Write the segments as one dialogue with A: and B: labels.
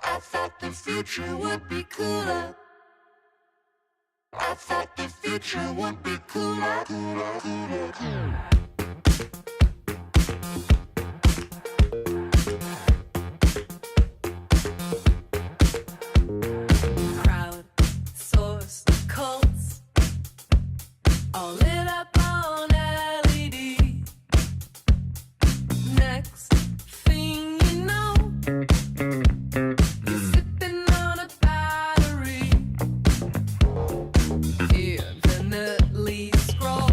A: I thought the future would be cooler. I thought the future would be cooler, cooler, cooler, cooler.
B: Crowdsourced cults, all lit up on LED. Next thing you know, you're sipping on a battery. Infinitely scroll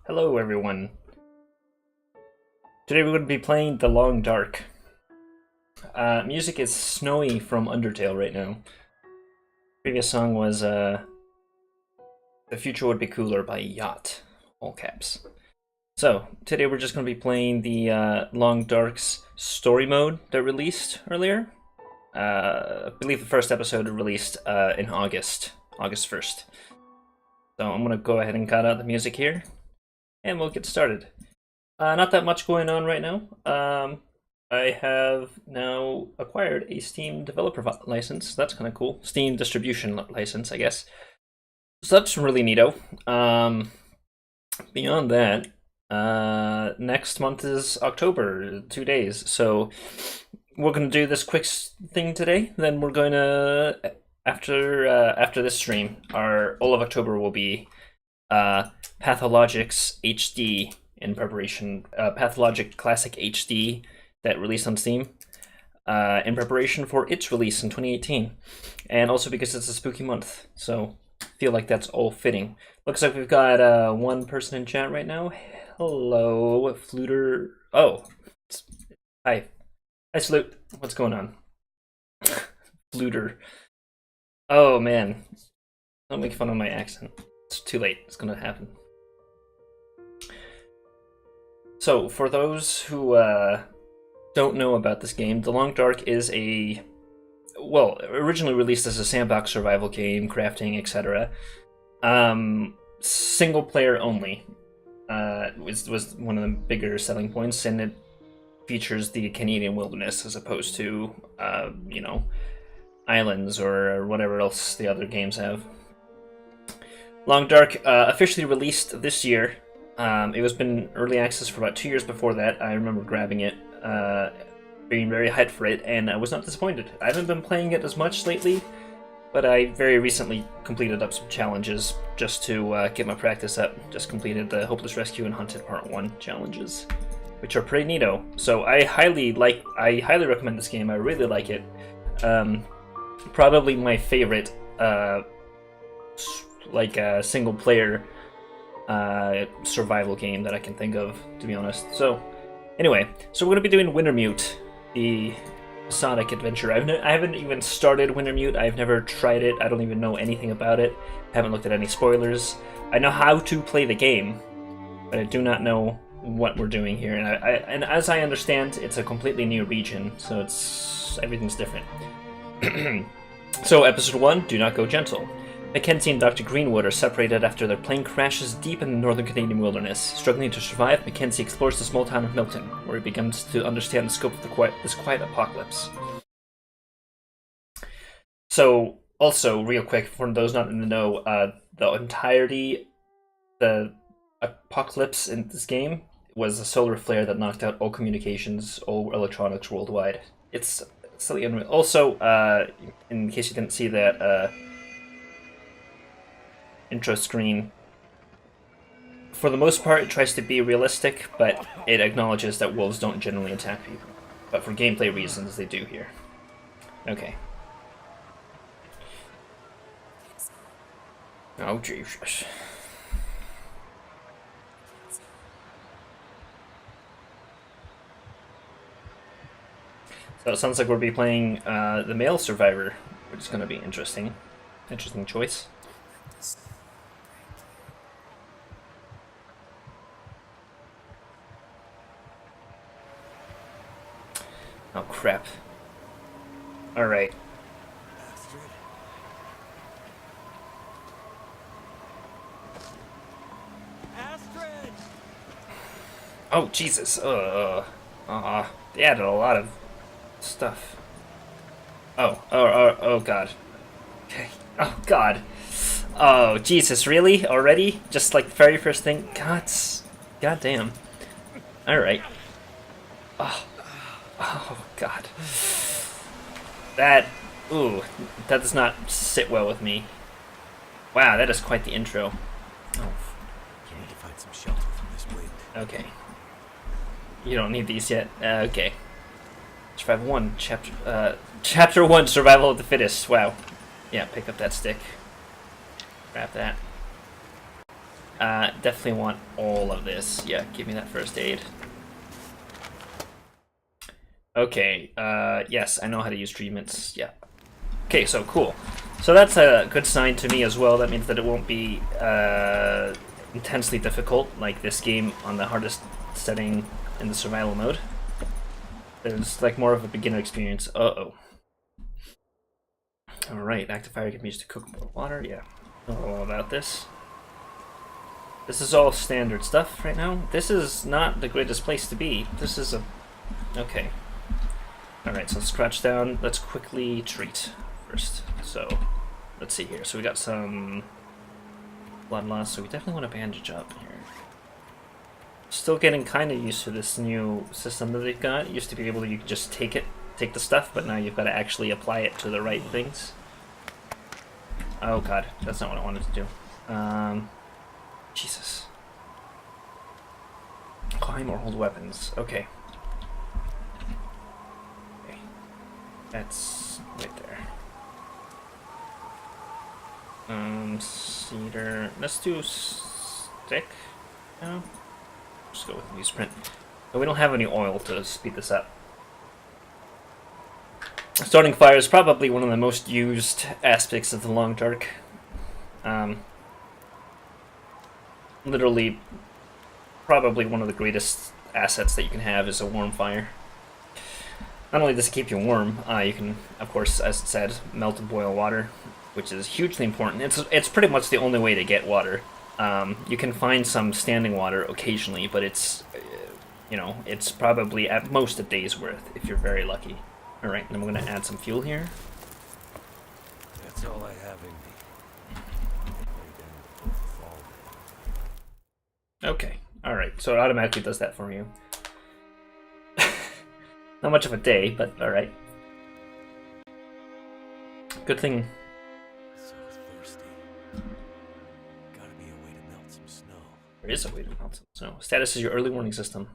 C: Hello everyone. Today we're going to be playing The Long Dark. Music is Snowy from Undertale right now. Previous song was The Future Would Be Cooler by Yacht, all caps. So, today we're just going to be playing the Long Dark's story mode that released earlier. I believe the first episode released in August 1st. So I'm going to go ahead and cut out the music here, and we'll get started. Not that much going on right now. I have now acquired a Steam developer license. That's kind of cool. Steam distribution license, I guess. So that's really neato. Beyond that, next month is October, 2 days. So we're going to do this quick thing today. Then we're going to, after this stream, all of October will be Pathologics HD in preparation. Pathologic Classic HD that released on Steam in preparation for its release in 2018. And also because it's a spooky month. So I feel like that's all fitting. Looks like we've got one person in chat right now. Hello, Fluter. Oh, hi. Hi, Salute. What's going on? Fluter. Oh, man. Don't make fun of my accent. It's too late. It's gonna happen. So, for those who don't know about this game, The Long Dark is originally released as a sandbox survival game, crafting, etc. Single player only was one of the bigger selling points, and it features the Canadian wilderness as opposed to, islands or whatever else the other games have. Long Dark officially released this year. It was been early access for about 2 years before that. I remember grabbing it, being very hyped for it, and I was not disappointed. I haven't been playing it as much lately, but I very recently completed up some challenges just to get my practice up. Just completed the Hopeless Rescue and Hunted Part 1 challenges, which are pretty neato. So I highly recommend this game. I really like it. Probably my favorite single player survival game that I can think of, to be honest. So anyway, so we're going to be doing Wintermute, the Sonic adventure. I haven't even started Wintermute. I've never tried it. I don't even know anything about it. Haven't looked at any spoilers. I know how to play the game, but I do not know what we're doing here. And as I understand, it's a completely new region, so everything's different. So episode 1, Do Not Go Gentle. Mackenzie and Dr. Greenwood are separated after their plane crashes deep in the northern Canadian wilderness. Struggling to survive, Mackenzie explores the small town of Milton, where he begins to understand the scope of this quiet apocalypse. So, also, real quick, for those not in the know, the apocalypse in this game was a solar flare that knocked out all communications, all electronics worldwide. It's slightly unreal. Also, in case you didn't see that, intro screen. For the most part, it tries to be realistic, but it acknowledges that wolves don't generally attack people. But for gameplay reasons, they do here. Okay. Oh, Jesus. So it sounds like we'll be playing the male survivor, which is going to be interesting. Interesting choice. Oh, crap. Alright. Oh, Jesus. They added a lot of stuff. Oh, God. Okay. Oh, God. Oh, Jesus, really? Already? Just like the very first thing? God damn. Alright. Oh, God. That does not sit well with me. Wow, that is quite the intro. Oh.
D: You need to find some shelter from this wind.
C: Okay. You don't need these yet? Okay. Survival 1, Chapter 1, Survival of the Fittest. Wow. Yeah, pick up that stick. Grab that. Definitely want all of this. Yeah, give me that first aid. Okay, yes, I know how to use treatments. Yeah. Okay, so cool. So that's a good sign to me as well. That means that it won't be intensely difficult like this game on the hardest setting in the survival mode. There's like more of a beginner experience. Uh-oh. Alright, active fire can be used to cook more water. Yeah, know all about this. This is all standard stuff right now. This is not the greatest place to be. This is a... Okay. Alright, so let's crouch down. Let's quickly treat first. So, let's see here. So we got some blood loss, so we definitely want to bandage up here. Still getting kind of used to this new system that they've got. It used to be able to, you could just take the stuff, but now you've got to actually apply it to the right things. Oh god, that's not what I wanted to do. Jesus. Climb or hold weapons. Okay. Okay. That's right there. Cedar. Let's do stick. No. Just go with newsprint. But we don't have any oil to speed this up. Starting fire is probably one of the most used aspects of the Long Dark. Literally, probably one of the greatest assets that you can have is a warm fire. Not only does it keep you warm, you can, of course, as it said, melt and boil water, which is hugely important. It's pretty much the only way to get water. You can find some standing water occasionally, but it's, you know, it's probably at most a day's worth if you're very lucky. All right, and I'm going to add some fuel here.
D: That's all I have in me.
C: Okay, all right, so it automatically does that for you. Not much of a day, but all right. Good thing.
D: So thirsty. Gotta be a way to melt some snow.
C: There is a way to melt some snow. Status is your early warning system.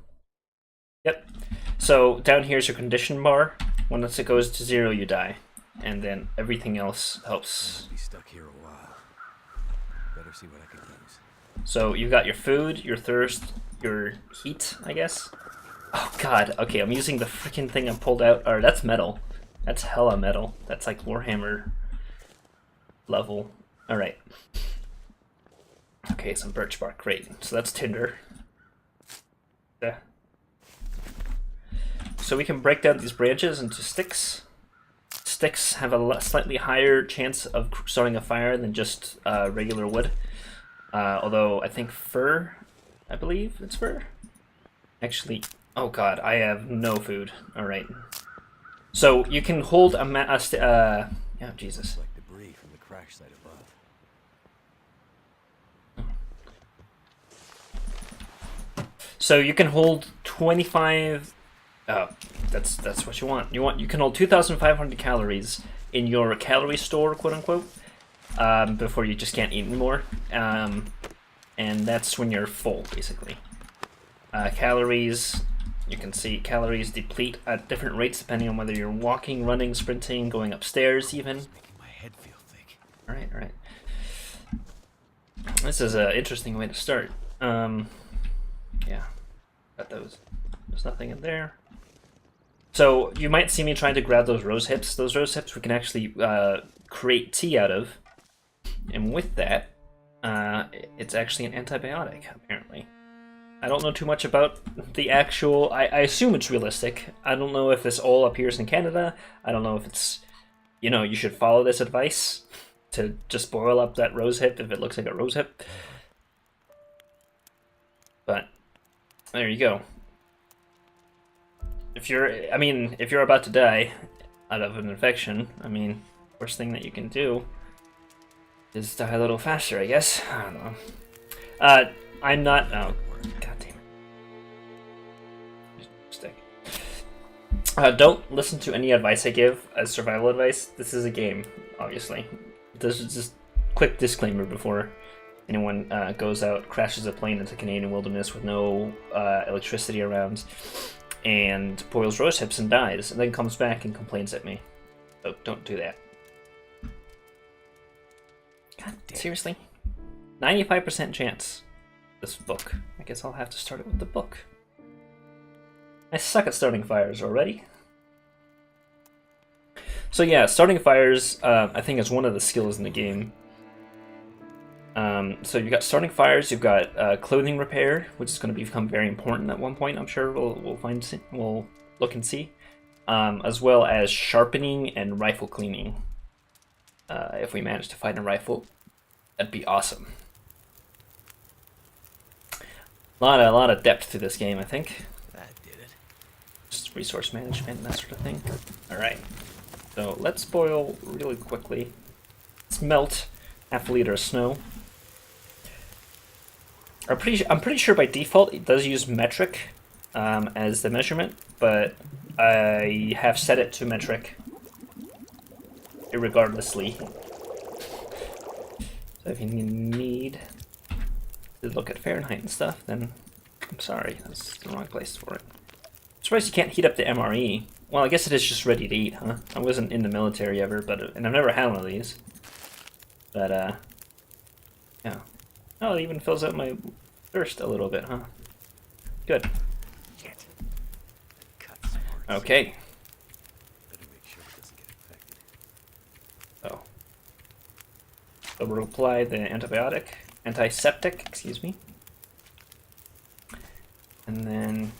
C: Yep. So down here is your condition bar. Once it goes to 0, you die, and then everything else helps.
D: I'll be stuck here a while. Better see what I can use.
C: So you've got your food, your thirst, your heat, I guess. Oh god. Okay, I'm using the freaking thing I pulled out. Or that's metal. That's hella metal. That's like Warhammer level. All right. Okay, some birch bark. Great. So that's tinder. Yeah. So we can break down these branches into sticks. Sticks have a slightly higher chance of starting a fire than just regular wood. Although I think fir, I believe it's fir. Actually, oh god, I have no food. All right. So you can hold yeah, Jesus.
D: Like debris from the crash site above.
C: So you can hold 25. Oh, that's what you want. You can hold 2,500 calories in your calorie store, quote unquote, before you just can't eat anymore. And that's when you're full, basically. Calories, you can see calories deplete at different rates depending on whether you're walking, running, sprinting, going upstairs, even.
D: It's making my head feel thick.
C: All right, all right. This is an interesting way to start. Yeah, got those. There's nothing in there. So you might see me trying to grab those rose hips. Those rose hips we can actually create tea out of. And with that, it's actually an antibiotic, apparently. I don't know too much about the actual... I assume it's realistic. I don't know if this all appears in Canada. I don't know if it's... You know, you should follow this advice to just boil up that rose hip if it looks like a rose hip. But there you go. If you're about to die out of an infection, I mean, worst thing that you can do is die a little faster, I guess. I don't know. I'm not... Oh, god damn it. Stick. Don't listen to any advice I give as survival advice. This is a game, obviously. This is just quick disclaimer before anyone goes out, crashes a plane into Canadian wilderness with no electricity around, and boils rose hips and dies, and then comes back and complains at me. So don't do that. God damn. Seriously? 95% chance this book. I guess I'll have to start it with the book. I suck at starting fires already. So yeah, starting fires, I think, is one of the skills in the game. So you've got starting fires, you've got clothing repair, which is going to become very important at one point. I'm sure we'll look and see, as well as sharpening and rifle cleaning. If we manage to find a rifle, that'd be awesome. A lot of depth to this game, I think.
D: That did it.
C: Just resource management and that sort of thing. All right. So let's boil really quickly. Let's melt half a liter of snow. I'm pretty sure by default it does use metric as the measurement, but I have set it to metric irregardlessly. So if you need to look at Fahrenheit and stuff, then I'm sorry, that's the wrong place for it. I'm surprised you can't heat up the MRE. Well, I guess it is just ready to eat, huh? I wasn't in the military ever, and I've never had one of these. But, yeah. Oh, it even fills out my thirst a little bit, huh? Good.
D: Cut smart.
C: Okay.
D: Better make sure it doesn't get infected.
C: Oh. So we'll apply the antiseptic, excuse me. And then,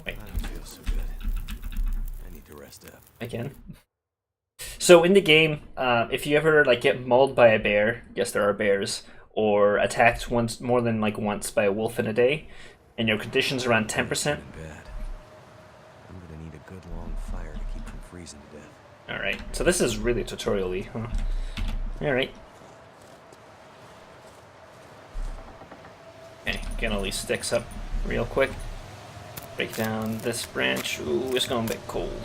C: wait,
D: I don't feel so good. I need to rest up.
C: again. So in the game, if you ever like get mauled by a bear, yes, there are bears, or attacked more than once by a wolf in a day, and your condition's around 10%.
D: Bad. I'm gonna need a good long fire to keep from freezing to death.
C: All right, so this is really tutorial-y, huh? All right. Okay, get all these sticks up real quick. Break down this branch. Ooh, it's going a bit cold.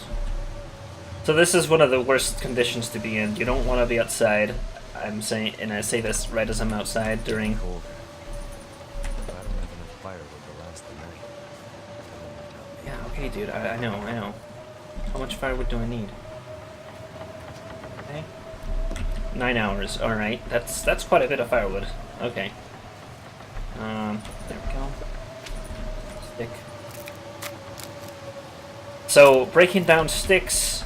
C: So this is one of the worst conditions to be in. You don't want to be outside. I'm saying, and I say this right as I'm outside during.
D: Colder. If I don't have enough firewood to last the night, I
C: Yeah, okay, dude. I know. How much firewood do I need? Okay. 9 hours. All right, that's quite a bit of firewood. Okay. There we go. Stick. So breaking down sticks,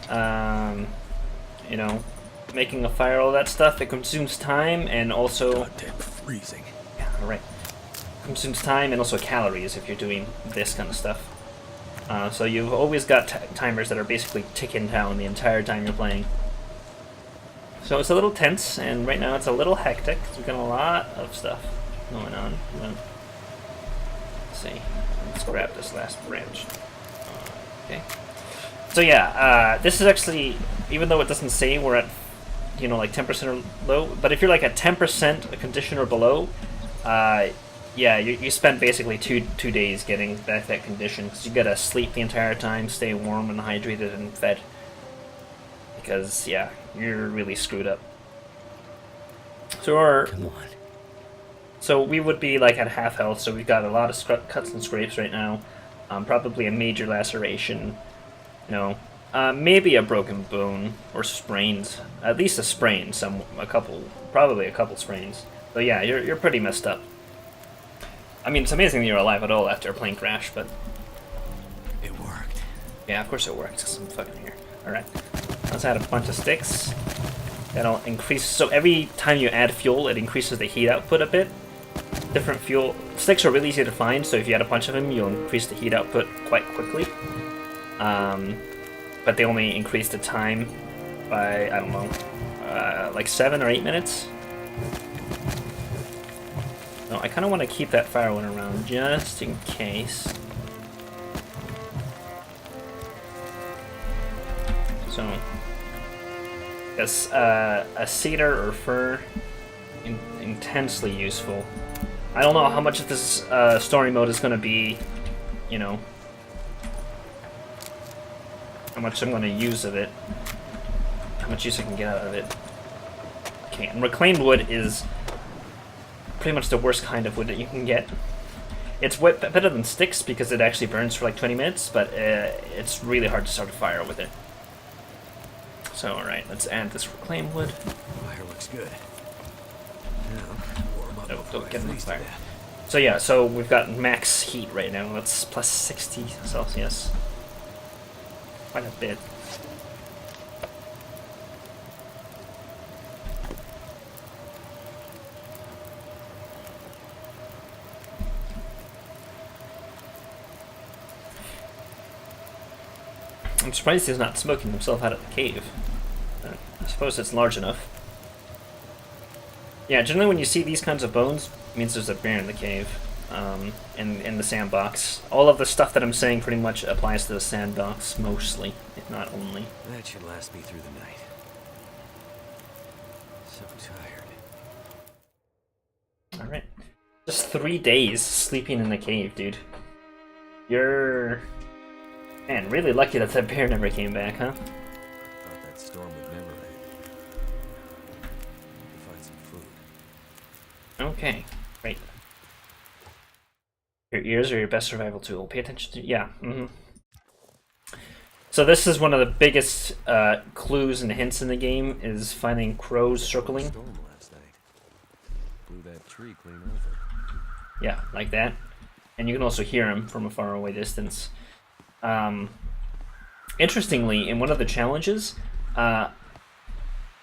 C: you know, making a fire, all that stuff, it consumes time and also.
D: Goddamn freezing.
C: Yeah, all right. Consumes time and also calories if you're doing this kind of stuff. So you've always got timers that are basically ticking down the entire time you're playing. So it's a little tense, and right now it's a little hectic because we've got a lot of stuff going on. Let's see. Let's grab this last branch. Okay. So yeah, this is actually, even though it doesn't say we're at, you know, like 10% or low, but if you're like at 10% condition or below, yeah, you spend basically two days getting that condition, because you gotta sleep the entire time, stay warm and hydrated and fed, because yeah, you're really screwed up. So
D: Come on.
C: so we would be like at half health, so we've got a lot of cuts and scrapes right now, probably a major laceration, you know, maybe a broken bone or sprains, at least a sprain, probably a couple sprains. So yeah, you're pretty messed up. I mean, it's amazing that you're alive at all after playing Crash, but
D: It worked.
C: yeah, of course it works, 'cause I'm fucking here. Alright, let's add a bunch of sticks. That'll increase, so every time you add fuel, it increases the heat output a bit. Different fuel, sticks are really easy to find, so if you add a bunch of them, you'll increase the heat output quite quickly. But they only increase the time by, I don't know, like 7 or 8 minutes. No, I kind of want to keep that firewood around just in case. So, yes, a cedar or fir, intensely useful. I don't know how much of this story mode is going to be, you know, how much I'm going to use of it, how much use I can get out of it. Okay, and reclaimed wood is pretty much the worst kind of wood that you can get. It's better than sticks because it actually burns for like 20 minutes, but it's really hard to start a fire with it. So, alright, let's add this reclaimed wood.
D: Fire looks good. Now, warm up
C: Oh, don't get in the fire. So yeah, so we've got max heat right now. That's plus 60 Celsius. Quite a bit. I'm surprised he's not smoking himself out of the cave. I suppose it's large enough. Yeah, generally when you see these kinds of bones, it means there's a bear in the cave, in the sandbox. All of the stuff that I'm saying pretty much applies to the sandbox, mostly, if not only.
D: That should last me through the night. So tired.
C: Alright. Just 3 days sleeping in the cave, dude. You're... Man, really lucky that that bear never came back, huh?
D: Thought that storm would never end. Find some food.
C: Okay, great. Your ears are your best survival tool. Pay attention to... Yeah, So this is one of the biggest clues and hints in the game, is finding crows circling.
D: Storm last night. Blew that tree clean over.
C: Yeah, like that. And you can also hear them from a far away distance. Interestingly, in one of the challenges,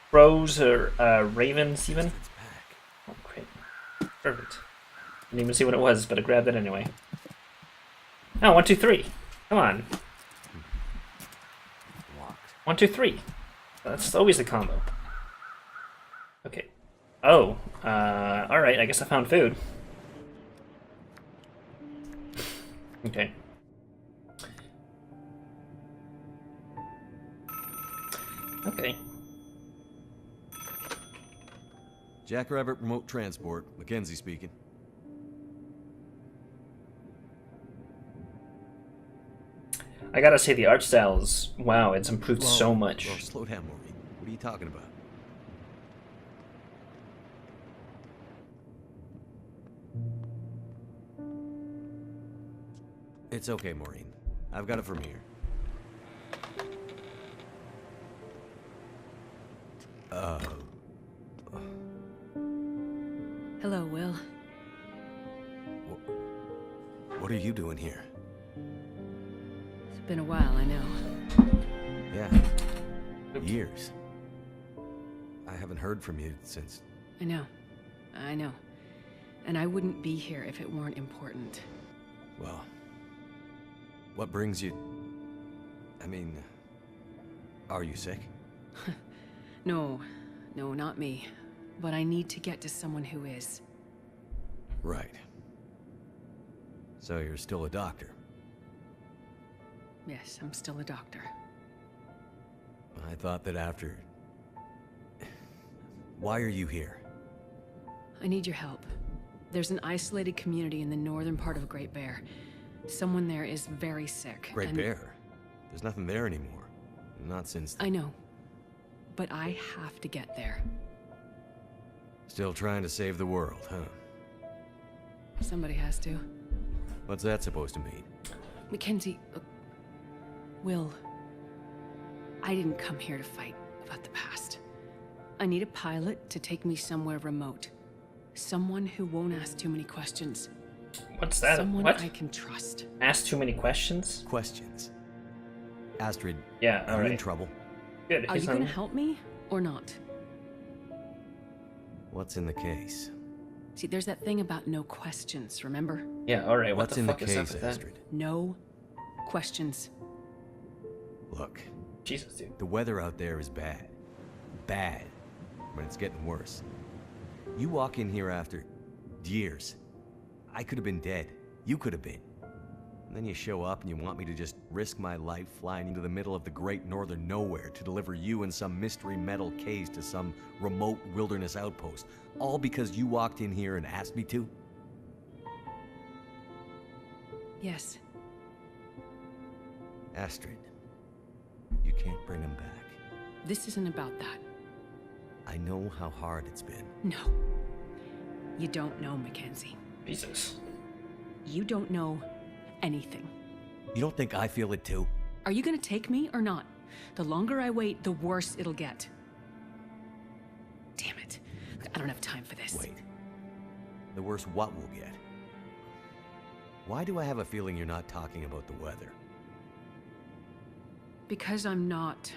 C: crows or ravens even.
D: It's back.
C: Oh, great. Perfect. Didn't even see what it was, but I grabbed it anyway. Oh, 1, 2, 3. Come on.
D: Locked.
C: 1, 2, 3. That's always the combo. Okay. Oh, alright, I guess I found food. Okay. Okay.
D: Jackrabbit Remote Transport, Mackenzie speaking.
C: I gotta say, the art style is... Wow, it's improved so much.
D: Whoa, slow down, Maureen. What are you talking about? It's okay, Maureen. I've got it from here.
E: Hello, Will.
D: What are you doing here?
E: It's been a while, I know.
D: Yeah. Years. I haven't heard from you since...
E: I know. I know. And I wouldn't be here if it weren't important.
D: Well... What brings you... I mean... Are you sick?
E: No. No, not me. But I need to get to someone who is.
D: Right. So you're still a doctor?
E: Yes, I'm still a doctor.
D: I thought that after... Why are you here?
E: I need your help. There's an isolated community in the northern part of Great Bear. Someone there is very sick.
D: Great
E: and...
D: Bear? There's nothing there anymore. Not since...
E: I know. But I have to get there.
D: Still trying to save the world, huh?
E: Somebody has to.
D: What's that supposed to mean?
E: Mackenzie... Will... I didn't come here to fight about the past. I need a pilot to take me somewhere remote. Someone who won't ask too many questions.
C: What's that?
E: Someone
C: What?
E: I can trust.
C: Ask too many questions?
D: Questions. Astrid,
C: Yeah,
D: are you in
C: alright.
D: trouble?
C: Good.
E: Are
C: he's
E: you gonna
C: on-
E: help me, or not?
D: What's in the case?
E: See, there's that thing about no questions, remember?
C: Yeah, alright, what
D: What's
C: the
D: in the
C: fuck is up
D: case,
C: with that?
D: Astrid?
E: No questions.
D: Look,
C: Jesus, dude.
D: the weather out there is bad. Bad. But it's getting worse. You walk in here after years. I could have been dead. You could have been. And then you show up and you want me to just risk my life flying into the middle of the great northern nowhere to deliver you in some mystery metal case to some remote wilderness outpost. All because you walked in here and asked me to?
E: Yes.
D: Astrid, you can't bring him back.
E: This isn't about that.
D: I know how hard it's been.
E: No. You don't know, Mackenzie.
C: Jesus.
E: You don't know anything.
D: You don't think I feel it too?
E: Are you gonna take me or not? The longer I wait, the worse it'll get. Damn it. I don't have time for this.
D: Wait. the worse what we'll get. Why do I have a feeling you're not talking about the weather?
E: Because I'm not.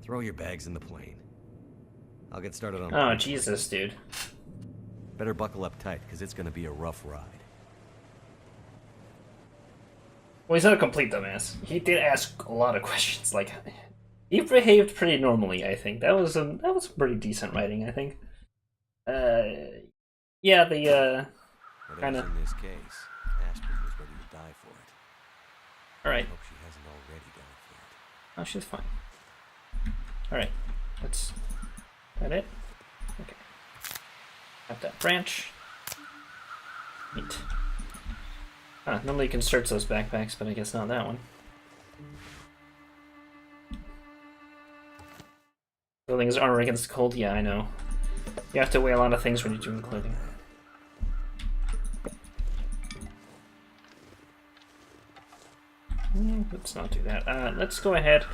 D: Throw your bags in the plane. I'll get started on...
C: Oh, Jesus, dude.
D: Better buckle up tight, because it's gonna be a rough ride.
C: Well, he's not a complete dumbass. He did ask a lot of questions. Like, he behaved pretty normally, I think. That was pretty decent writing, I think. Yeah, the,
D: Whatever's
C: kinda...
D: in this case, Astrid was ready to die for it.
C: Alright.
D: I hope she hasn't already died for it.
C: Oh, she's fine. Alright, let's... That it? Okay. Got that branch. Neat. Huh, normally you can search those backpacks, but I guess not that one. Clothing is armor against cold? Yeah, I know. You have to weigh a lot of things when you're doing clothing. Let's not do that. Let's go ahead.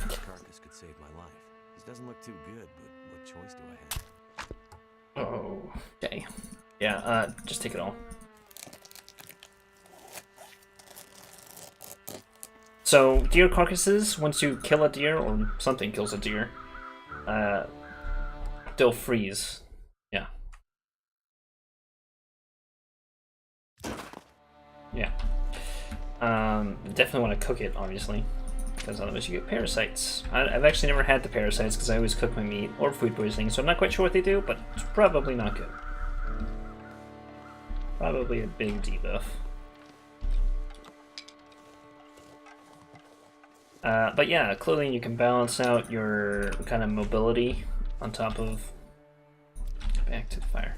D: This carcass could save my life. This doesn't look too good, but what choice do I have?
C: Oh, okay. Yeah, just take it all. So, deer carcasses, once you kill a deer, or something kills a deer, they'll freeze. Yeah. Yeah. Definitely want to cook it, obviously, because otherwise you get parasites. I've actually never had the parasites because I always cook my meat, or food poisoning, so I'm not quite sure what they do, but it's probably not good. Probably a big debuff. But yeah, clothing, you can balance out your kind of mobility on top of... Back to the fire.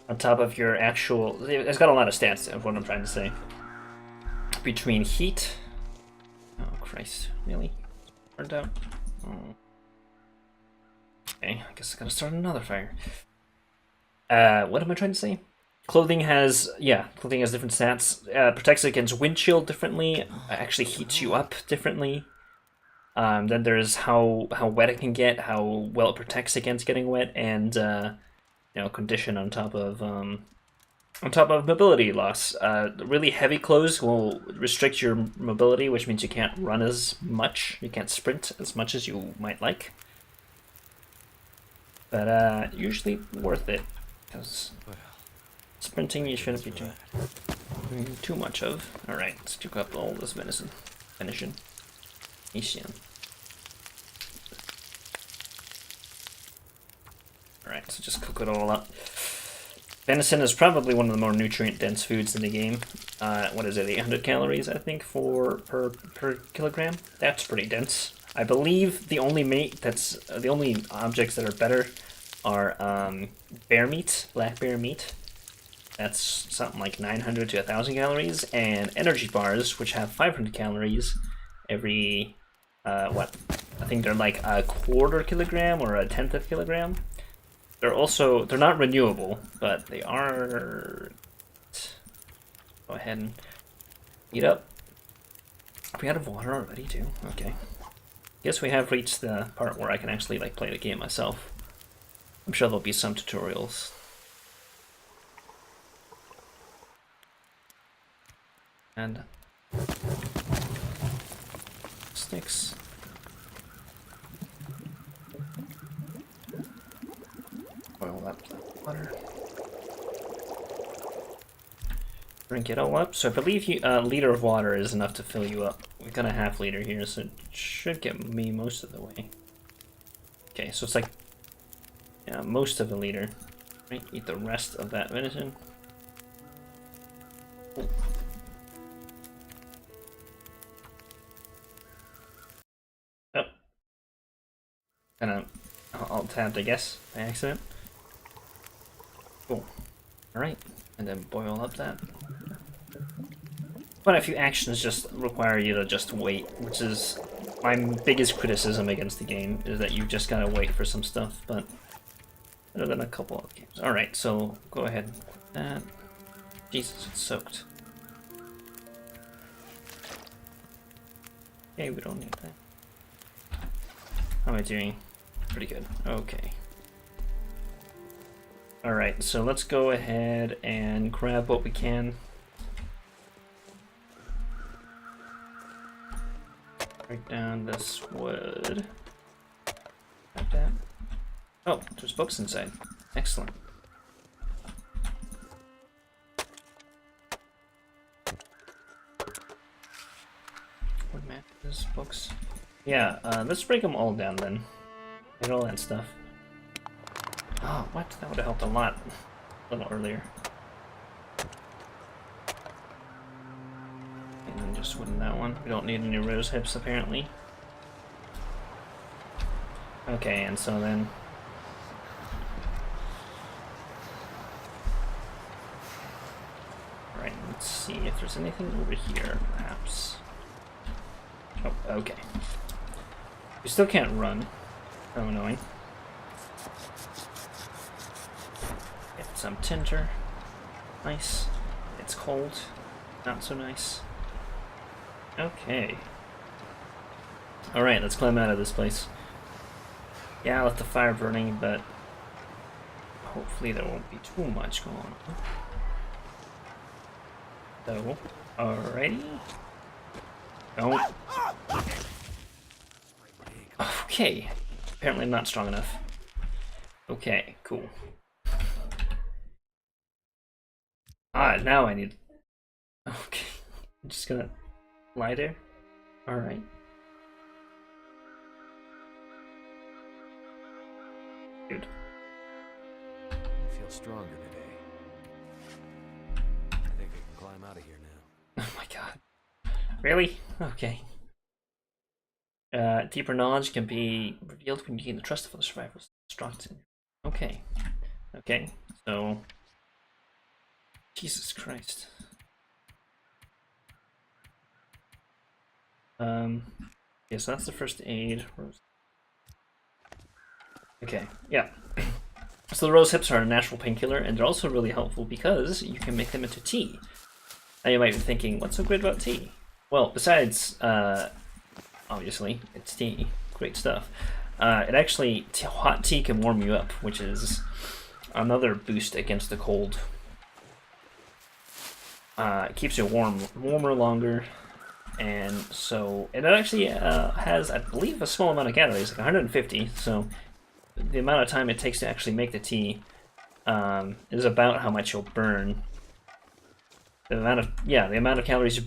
C: On top of your actual... It's got a lot of stats, of what I'm trying to say. Between heat... Oh, Christ. Really? Burned out? Oh. Okay, I guess I gotta start another fire. What am I trying to say? Clothing has different stats. Protects against wind chill differently. Actually heats you up differently. Then there's how wet it can get, how well it protects against getting wet, and condition on top of mobility loss. Really heavy clothes will restrict your mobility, which means you can't run as much. You can't sprint as much as you might like. But usually worth it, because sprinting you shouldn't be doing too much of. Alright, let's cook up all this venison. Alright, so just cook it all up. Venison is probably one of the more nutrient-dense foods in the game. What is it, 800 calories, I think, per kilogram? That's pretty dense. I believe the only the only objects that are better are bear meat, black bear meat. That's something like 900 to 1,000 calories, and energy bars, which have 500 calories every, I think they're like a quarter kilogram or a tenth of kilogram. They're not renewable, but they are... Go ahead and eat up. Are we out of water already, too? Okay. Guess we have reached the part where I can actually, play the game myself. I'm sure there'll be some tutorials. And... sticks. Boil up the water. Drink it all up. So I believe a liter of water is enough to fill you up. We've got a half liter here, so it should get me most of the way. Okay, so it's like most of a liter. Right, eat the rest of that venison. Oh. Oh. Kind of alt-tabbed, I guess, by accident. Cool. Alright, and then boil up that. Quite a few actions just require you to just wait, which is my biggest criticism against the game, is that you just gotta wait for some stuff, but better than a couple of games. Alright, so go ahead and put that. Jesus, it's soaked. Okay, we don't need that. How am I doing? Pretty good. Okay. Alright, so let's go ahead and grab what we can. Break down this wood. Like that. Oh, there's books inside. Excellent. What map is books? Yeah, let's break them all down then. And all that stuff. Oh, what? That would have helped a lot. A little earlier. And then just wooden that one. We don't need any rose hips apparently. Okay, and so then... Alright, let's see if there's anything over here, perhaps. Oh, okay. We still can't run. So annoying. Get some tinder. Nice. It's cold. Not so nice. Okay. Alright, let's climb out of this place. Yeah, I left the fire burning, but hopefully there won't be too much going on. So, alrighty. Don't. Okay. Apparently I'm not strong enough. Okay, cool. Ah, now I need... Okay. I'm just gonna lie there. Alright. Dude.
D: I feel stronger today. I think I can climb out of here now.
C: Oh my god. Really? Okay. Deeper knowledge can be revealed when you gain the trust of other survivors. Okay. Okay, so... Jesus Christ. Yeah, so that's the first aid. Okay, yeah. So the rose hips are a natural painkiller, and they're also really helpful because you can make them into tea. Now you might be thinking, what's so great about tea? Well, besides, obviously, it's tea. Great stuff. It actually, hot tea can warm you up, which is another boost against the cold. It keeps you warmer longer, and so it actually has, I believe, a small amount of calories, like 150. So the amount of time it takes to actually make the tea is about how much you'll burn. The amount of calories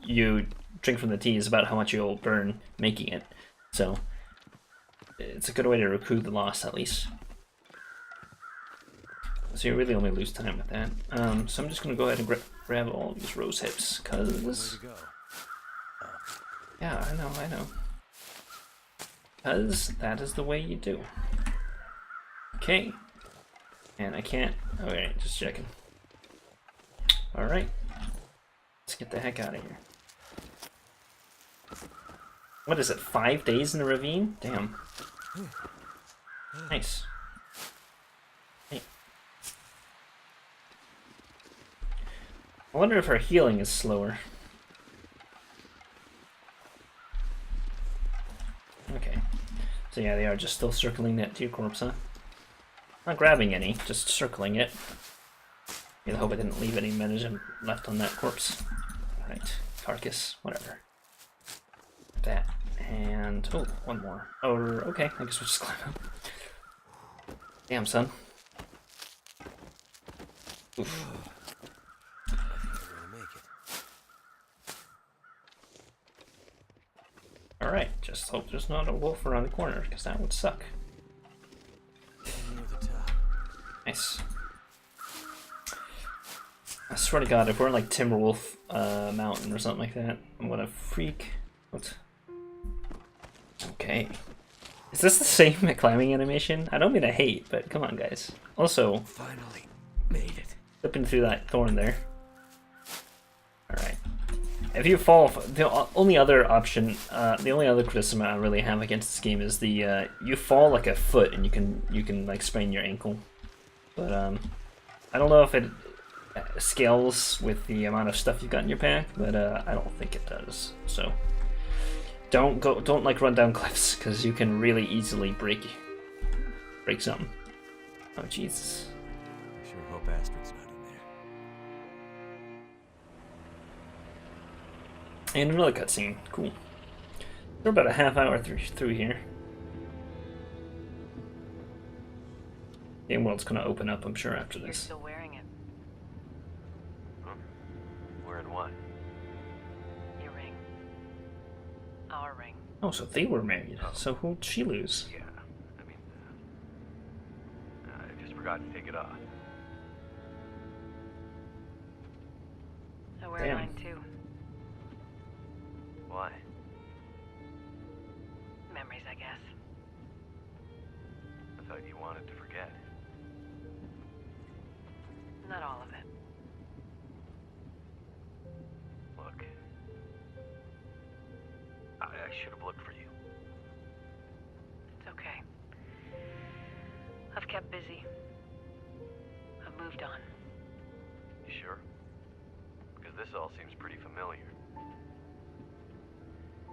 C: you drink from the tea is about how much you'll burn making it. So it's a good way to recoup the loss, at least. So you really only lose time with that. So I'm just gonna go ahead and grab all these rose hips, cause yeah, I know. Cause that is the way you do. Okay, and I can't. Okay, just checking. All right, let's get the heck out of here. What is it? 5 days in the ravine? Damn. Nice. Hey. I wonder if our healing is slower. Okay. So yeah, they are just still circling that deer corpse, huh? Not grabbing any, just circling it. I hope I didn't leave any medicine left on that corpse. Alright, carcass, whatever. That, and oh, one more. Oh, okay, I guess we'll just climb up. Damn, son. Oof. Alright, just hope there's not a wolf around the corner, because that would suck. Nice. I swear to God, if we're in like Timberwolf Mountain or something like that, I'm gonna freak. What? Okay. Is this the same climbing animation? I don't mean to hate, but come on, guys. Also,
D: Finally made it.
C: slipping through that thorn there. Alright. If you fall, the only other option, the only other criticism I really have against this game is the you fall like a foot and you can like sprain your ankle. But I don't know if it scales with the amount of stuff you've got in your pack, but I don't think it does. So don't like run down cliffs because you can really easily break something. Oh Jesus!
D: I sure hope Astrid's not in there.
C: And another cutscene. Cool. We're about a half hour through here. Game world's gonna open up, I'm sure, after
E: You're
C: this.
E: still wearing it.
D: Wearing what?
E: Your ring. Our ring.
C: Oh, so they were married. So who'd she lose?
D: Yeah, I mean, I just forgot to take it off.
E: I wear
C: Damn.
E: mine too.
D: Why?
E: Memories, I guess.
D: I thought you wanted to forget.
E: Not all of it.
D: Look, I should have looked for you.
E: It's okay. I've kept busy. I've moved on.
D: You sure? Because this all seems pretty familiar.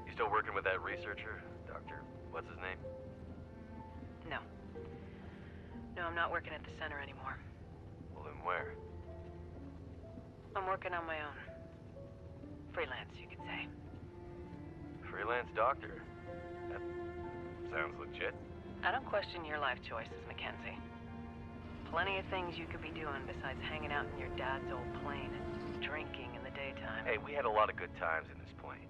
D: You still working with that researcher, Dr. What's his name?
E: No. No, I'm not working at the center anymore.
D: Well, then where?
E: I'm working on my own. Freelance, you could say.
D: Freelance doctor. That sounds legit.
E: I don't question your life choices, Mackenzie. Plenty of things you could be doing besides hanging out in your dad's old plane and drinking in the daytime.
D: Hey, we had a lot of good times in this plane.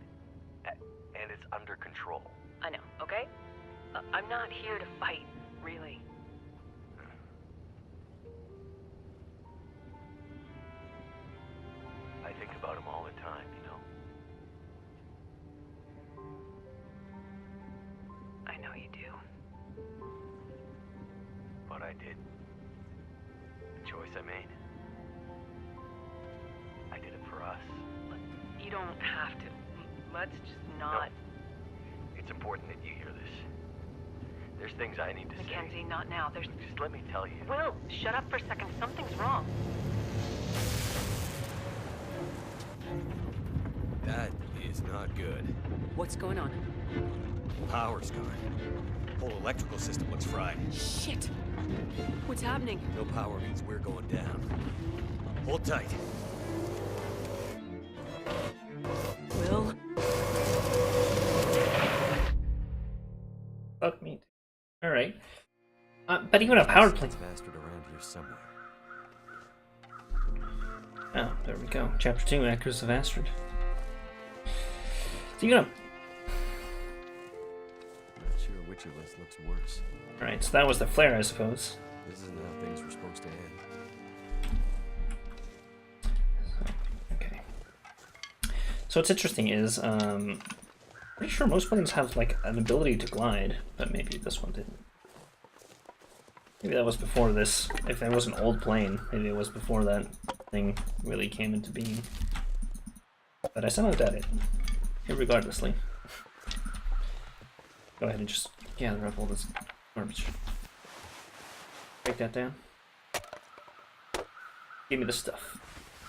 D: And it's under control.
E: I know, okay? I'm not here to fight, really.
D: I think about him all the time, you know?
E: I know you do.
D: What I did. The choice I made. I did it for us.
E: You don't have to. Let's just not...
D: No. It's important that you hear this. There's things I need to
E: Mackenzie,
D: say.
E: not now. There's...
D: Just let me tell you.
E: Will, shut up for a second. Something's wrong.
D: That is not good.
E: What's going on?
D: Power's gone. Whole electrical system looks fried.
E: Shit! What's happening?
D: No power means we're going down. Hold tight.
E: Will?
C: Fuck me. Alright. But even a power plant.
D: Bastard around here somewhere.
C: Oh, there we go. Chapter 2, Echoes of Astrid. So you're gonna...
D: Not sure which of us looks worse.
C: Alright, so that was the flare, I suppose.
D: This isn't how things were supposed to end.
C: Okay. So what's interesting is, pretty sure most planes have like an ability to glide, but maybe this one didn't. Maybe that was before this. If it was an old plane, maybe it was before that thing really came into being. But I somehow doubt it. Irregardlessly. Go ahead and just gather up all this garbage. Break that down. Give me the stuff.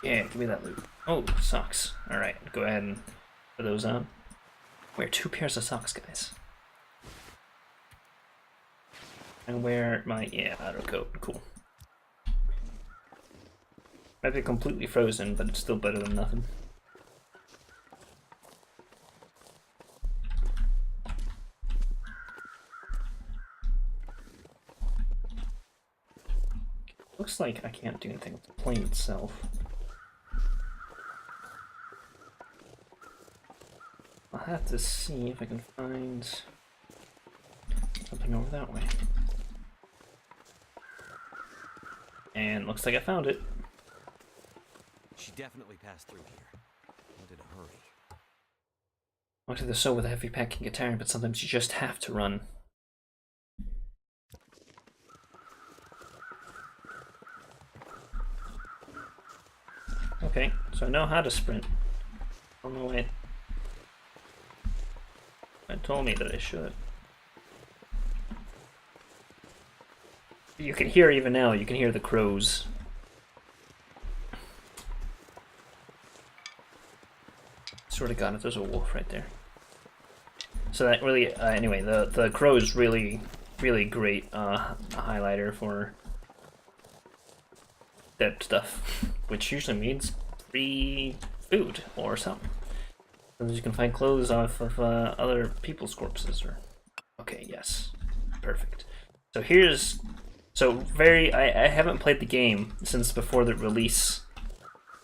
C: Yeah, give me that loot. Oh, socks. Alright, go ahead and put those on. Wear 2 pairs of socks, guys. And wear my, outer coat. Cool. Might be completely frozen, but it's still better than nothing. Looks like I can't do anything with the plane itself. I'll have to see if I can find something over that way. And looks like I found it.
D: She definitely passed through here. Not in a hurry.
C: Walk to the soul with a heavy packing guitar, but sometimes you just have to run. Okay, so I know how to sprint. On the way. It told me that I should. You can hear even now, you can hear the crows. Swear to God, if there's a wolf right there. So that really, anyway, the crow is really great highlighter for that stuff, which usually means free food or something. So that you can find clothes off of other people's corpses. Or okay, yes, perfect. So here's I haven't played the game since before the release,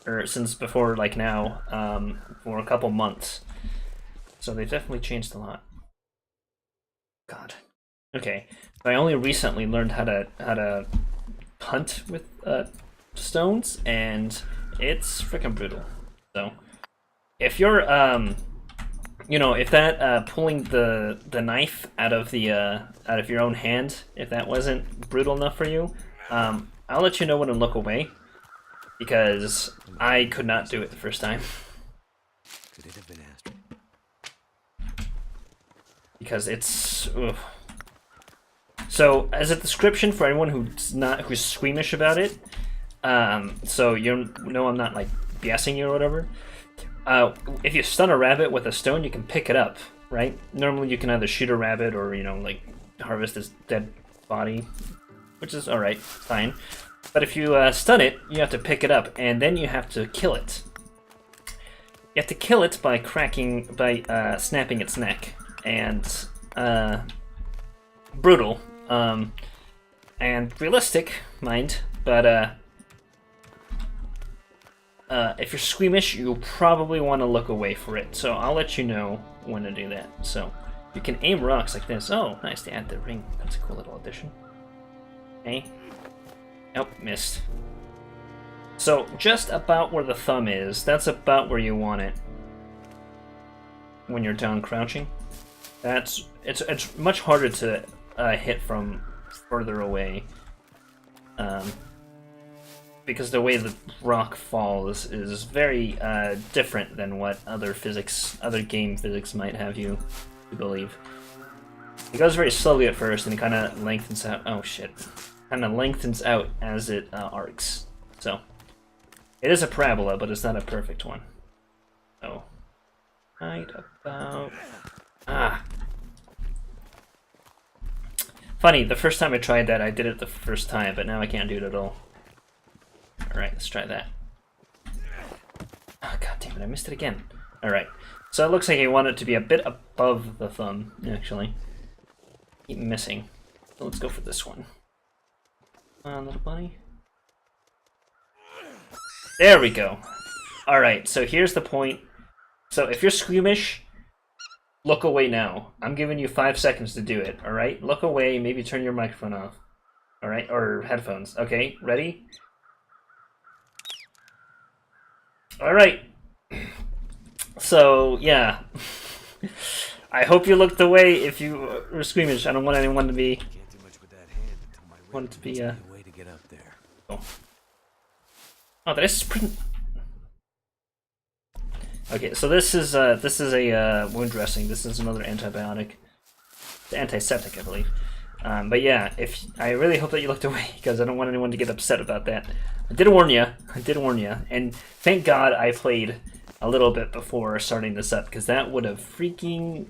C: or since before like now, for a couple months. So they've definitely changed a lot. God. Okay. I only recently learned how to hunt with stones, and it's freaking brutal. So if you're if that pulling the knife out of your own hand, if that wasn't brutal enough for you, I'll let you know when to look away, because I could not do it the first time.
D: Could it have been Astrid?
C: Because it's so as a description for anyone who's squeamish about it, so you know I'm not like BSing you or whatever. If you stun a rabbit with a stone, you can pick it up, right? Normally you can either shoot a rabbit or like harvest its dead body, which is all right, fine. But if you stun it, you have to pick it up, and then you have to kill it. You have to kill it by snapping its neck. And brutal, and realistic, mind, but if you're squeamish, you'll probably want to look away for it, so I'll let you know when to do that. So you can aim rocks like this. Oh, nice, to add the ring. That's a cool little addition. Okay. Nope, missed. So just about where the thumb is, that's about where you want it when you're down crouching. It's much harder to hit from further away, because the way the rock falls is very different than what other game physics might have you believe. It goes very slowly at first, and it kind of lengthens out. Oh shit! Kind of lengthens out as it arcs. So it is a parabola, but it's not a perfect one. So right about. Funny, the first time I tried that, I did it the first time, but now I can't do it at all. Alright, let's try that. Oh, god damn it, I missed it again. Alright, so it looks like you want it to be a bit above the thumb, actually. Keep missing. So let's go for this one. Come on, little bunny. There we go. Alright, so here's the point. So if you're squeamish, look away now. I'm giving you 5 seconds to do it, alright? Look away, maybe turn your microphone off. Alright, or headphones. Okay, ready? Alright. So, yeah. I hope you looked away if you were squeamish. I don't want anyone to be...
D: Can't do much with that hand until my
C: Want it to be,
D: gives me a way to get up there.
C: Oh, did I sprint? Okay, so this is a wound dressing. This is another antibiotic, antiseptic, I believe. But yeah, I really hope that you looked away, because I don't want anyone to get upset about that. I did warn you, and thank God I played a little bit before starting this up, because that would have freaking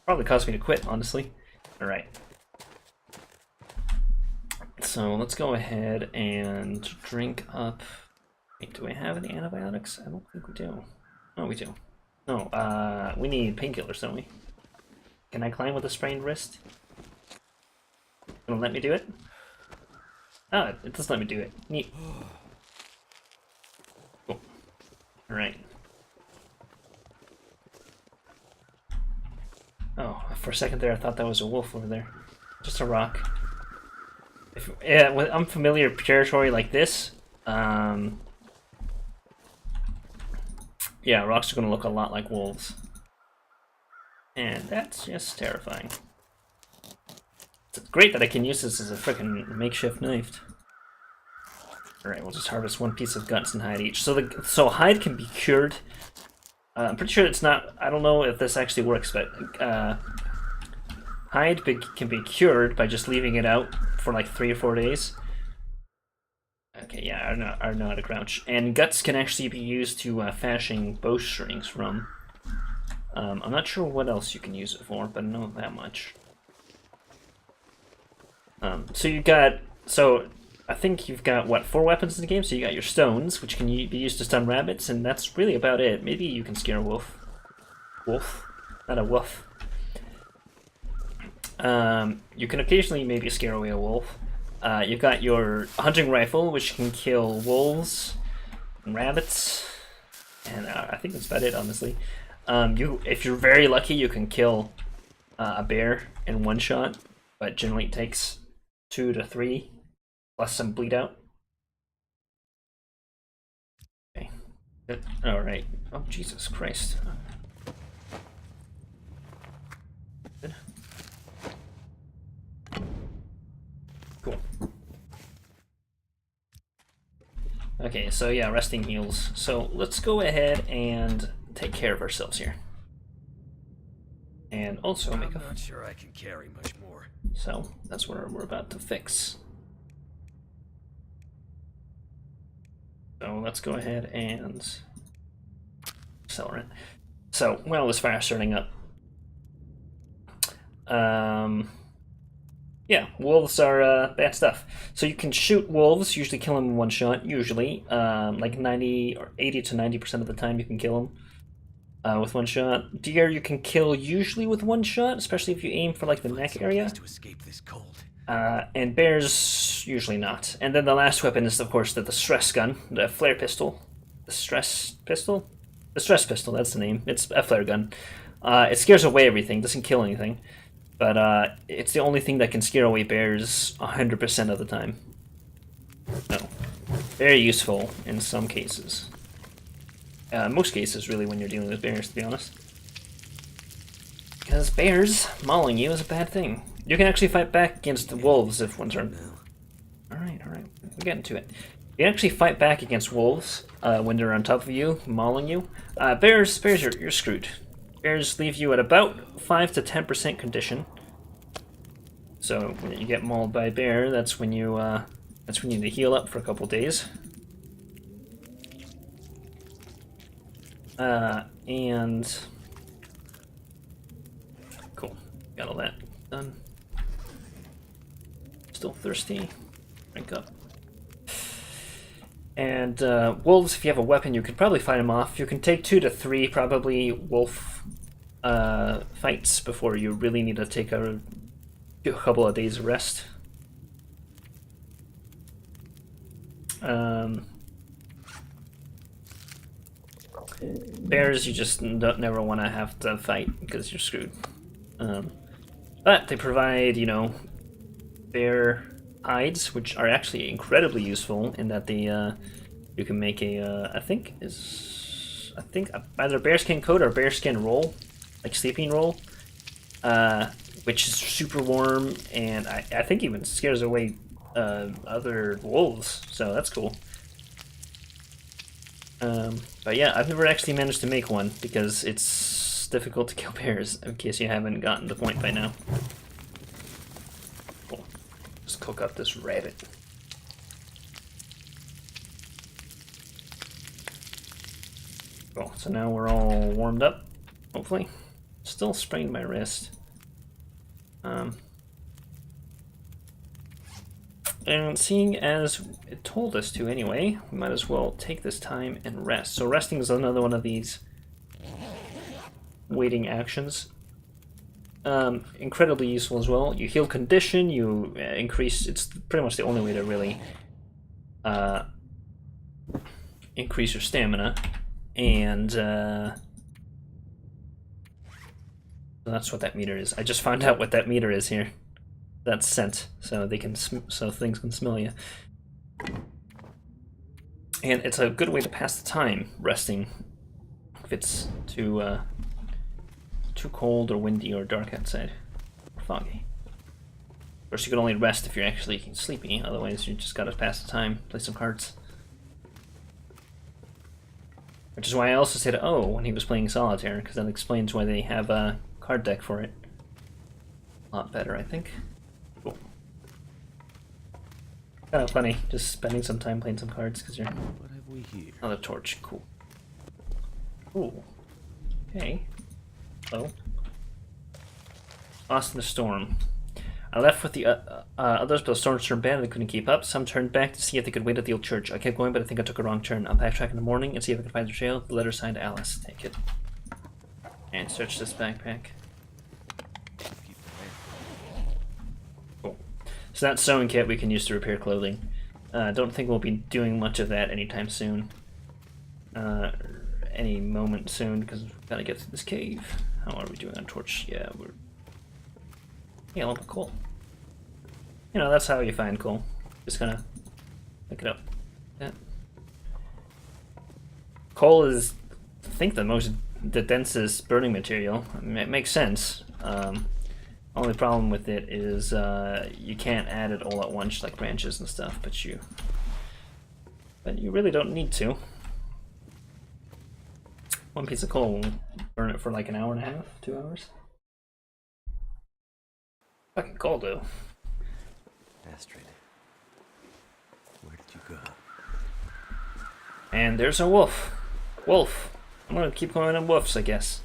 C: probably caused me to quit, honestly. All right. So let's go ahead and drink up. Wait, do we have any antibiotics? I don't think we do. Oh, we do. No, we need painkillers, don't we? Can I climb with a sprained wrist? Gonna let me do it? Oh, it does let me do it. Neat. Cool. Alright. Oh, for a second there I thought that was a wolf over there. Just a rock. Yeah, with unfamiliar territory like this, yeah, rocks are going to look a lot like wolves. And that's just terrifying. It's great that I can use this as a freaking makeshift knife. Alright, we'll just harvest one piece of guts and hide each. So hide can be cured. I'm pretty sure it's not... I don't know if this actually works, but... hide can be cured by just leaving it out for like 3 or 4 days. Okay, yeah, I know how to crouch. And guts can actually be used to fashion bowstrings from. I'm not sure what else you can use it for, but I know that much. So you got, so I think you've got, what, 4 weapons in the game? So you got your stones, which can be used to stun rabbits, and that's really about it. Maybe you can scare a wolf. Wolf? Not a wolf. You can occasionally maybe scare away a wolf. You've got your hunting rifle, which can kill wolves and rabbits, and I think that's about it, honestly. If you're very lucky, you can kill a bear in one shot, but generally it takes 2 to 3, plus some bleed out. Okay. Alright. Oh, Jesus Christ. Good. Cool. Okay, so yeah, resting heals. So let's go ahead and take care of ourselves here. And also make a...
D: I'm not sure I can carry much more.
C: So that's what we're about to fix. So let's go ahead and accelerate. So while this fire's starting up, yeah, wolves are bad stuff. So you can shoot wolves, usually kill them in one shot. Usually, like 90 or 80 to 90% of the time, you can kill them with one shot. Deer you can kill usually with one shot, especially if you aim for like the neck area.
D: To escape this cold.
C: And bears usually not. And then the last weapon is of course the stress gun, the flare pistol. The stress pistol? The stress pistol, that's the name. It's a flare gun. It scares away everything, doesn't kill anything. But it's the only thing that can scare away bears 100% of the time. So, very useful in some cases. Most cases, really, when you're dealing with bears, to be honest. Because bears mauling you is a bad thing. You can actually fight back against the wolves if one's are... Alright, we're getting to it. You can actually fight back against wolves when they're on top of you, mauling you. Bears, you're screwed. Bears leave you at about 5 to 10% condition. So when you get mauled by a bear, that's when you need to heal up for a couple days. And cool, got all that done. Still thirsty. Drink up. And wolves, if you have a weapon, you could probably fight them off. You can take 2 to 3 probably wolf fights before you really need to take a couple of days of rest. Bears, you just never want to have to fight because you're screwed. But they provide, you know, bear hides, which are actually incredibly useful in that they you can make a I think either bearskin coat or bearskin roll, like sleeping roll, which is super warm and I think even scares away other wolves, so that's cool. But yeah, I've never actually managed to make one because it's difficult to kill bears, in case you haven't gotten the point by now. Cool. Just cook up this rabbit. Cool, so now we're all warmed up, hopefully. Still sprained my wrist. And seeing as it told us to anyway, we might as well take this time and rest. So resting is another one of these waiting actions. Incredibly useful as well. You heal condition, you increase, it's pretty much the only way to really increase your stamina. And that's what that meter is. I just found out what that meter is here. That's scent, so they can so things can smell you. And it's a good way to pass the time, resting, if it's too cold or windy or dark outside, or foggy. Of course, you can only rest if you're actually sleepy. Otherwise, you just gotta pass the time, play some cards. Which is why I also said "oh" when he was playing solitaire, because that explains why they have a card deck for it. A lot better, I think. Cool. Kind of funny, just spending some time playing some cards because you're.
D: What have we here?
C: Another torch, cool. Ooh. Okay. Hello. Lost in the storm. I left with the others, but the storm turned bad and they couldn't keep up. Some turned back to see if they could wait at the old church. I kept going, but I think I took a wrong turn. I'll backtrack in the morning and see if I can find the trail. The letter signed Alice. Take it. And search this backpack. Cool. So that sewing kit we can use to repair clothing. Don't think we'll be doing much of that anytime soon. Any moment soon, because we've got to get to this cave. How are we doing on torch? Yeah, we're... Yeah, look, coal. You know, that's how you find coal. Just gonna pick it up. Yeah. Coal is, I think, the densest burning material. I mean, it makes sense. Only problem with it is you can't add it all at once, like branches and stuff. But you really don't need to. One piece of coal will burn it for like an hour and a half, 2 hours. Fucking coal, though.
D: Astrid, where did you go?
C: And there's a wolf. Wolf. I'm gonna keep going on wolves, I guess.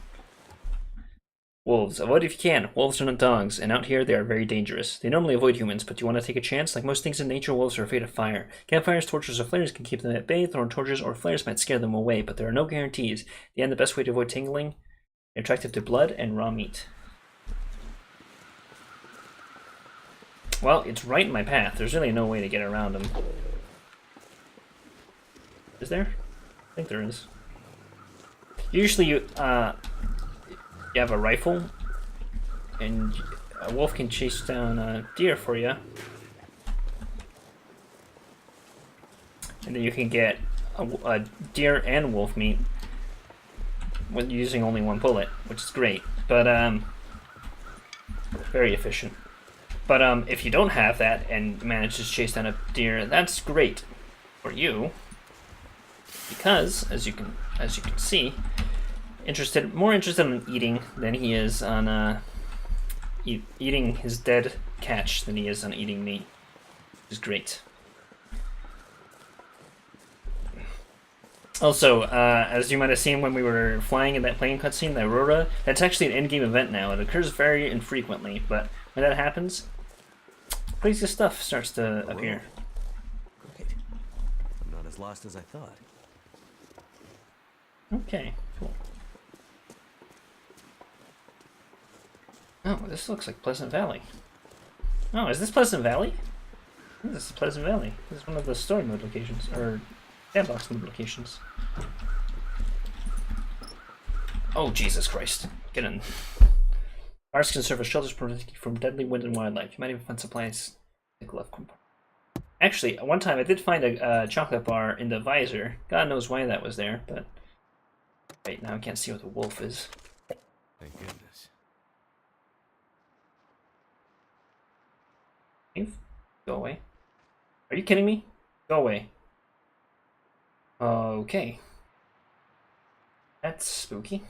C: Wolves. Avoid if you can. Wolves are not dogs, and out here they are very dangerous. They normally avoid humans, but you want to take a chance? Like most things in nature, wolves are afraid of fire. Campfires, torches, or flares can keep them at bay. Throwing torches or flares might scare them away, but there are no guarantees. In the end, the best way to avoid tingling, they're attracted to blood and raw meat. Well, it's right in my path. There's really no way to get around them. Is there? I think there is. Usually you have a rifle, and a wolf can chase down a deer for you. And then you can get a deer and wolf meat with using only one bullet, which is great. But, very efficient. But if you don't have that and manage to chase down a deer, that's great for you, because as you can see, more interested in eating than he is on eating his dead catch than he is on eating meat, which is great. Also, as you might have seen when we were flying in that plane cutscene, the Aurora, that's actually an in-game event now. It occurs very infrequently, but when that happens, crazy stuff starts to appear.
D: Great. I'm not as lost as I thought.
C: Okay, cool. Oh, this looks like Pleasant Valley. Oh, is this Pleasant Valley? I think this is Pleasant Valley. This is one of the story mode locations, or sandbox mode locations. Oh, Jesus Christ. Get in. Bars can serve as shelters protecting you from deadly wind and wildlife. You might even find supplies like left compartment. Actually, one time I did find a chocolate bar in the visor. God knows why that was there, but... Wait, now I can't see what the wolf is.
D: Thank goodness.
C: Dave? Go away. Are you kidding me? Go away. Okay. That's spooky.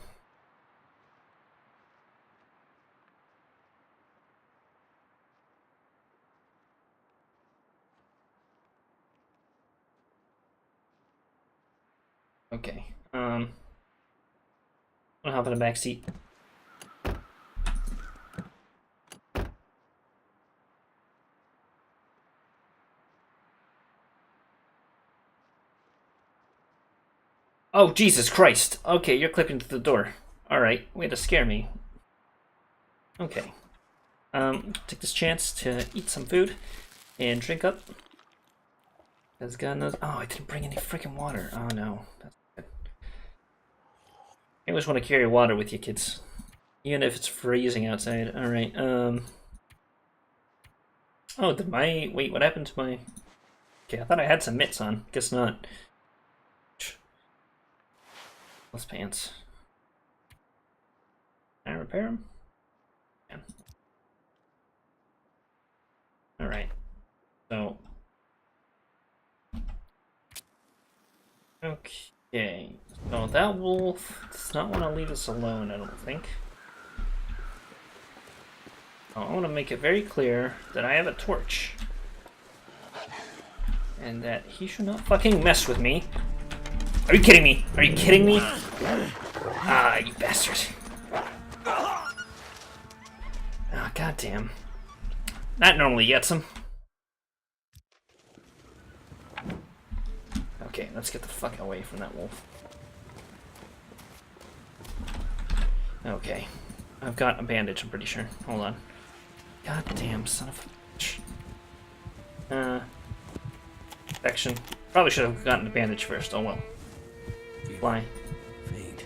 C: Okay. I'm gonna hop in the back seat. Oh, Jesus Christ! Okay, you're clipping to the door. Alright, way to scare me. Okay. Take this chance to eat some food and drink up. Because God knows. Oh, I didn't bring any freaking water. Oh no. That's good. You always want to carry water with you, kids. Even if it's freezing outside. Alright, Oh, did my. Wait, what happened to my. Okay, I thought I had some mitts on. Guess not. Those pants. Can I repair them? Yeah. Alright. So. Okay. So that wolf does not want to leave us alone, I don't think. I want to make it very clear that I have a torch. And that he should not fucking mess with me. Are you kidding me? Are you kidding me? Ah, you bastard. God damn. That normally gets him. Okay, let's get the fuck away from that wolf. Okay. I've got a bandage, I'm pretty sure. Hold on. God damn, son of a bitch. Infection. Probably should have gotten the bandage first. Oh well. Fly.
D: Fade.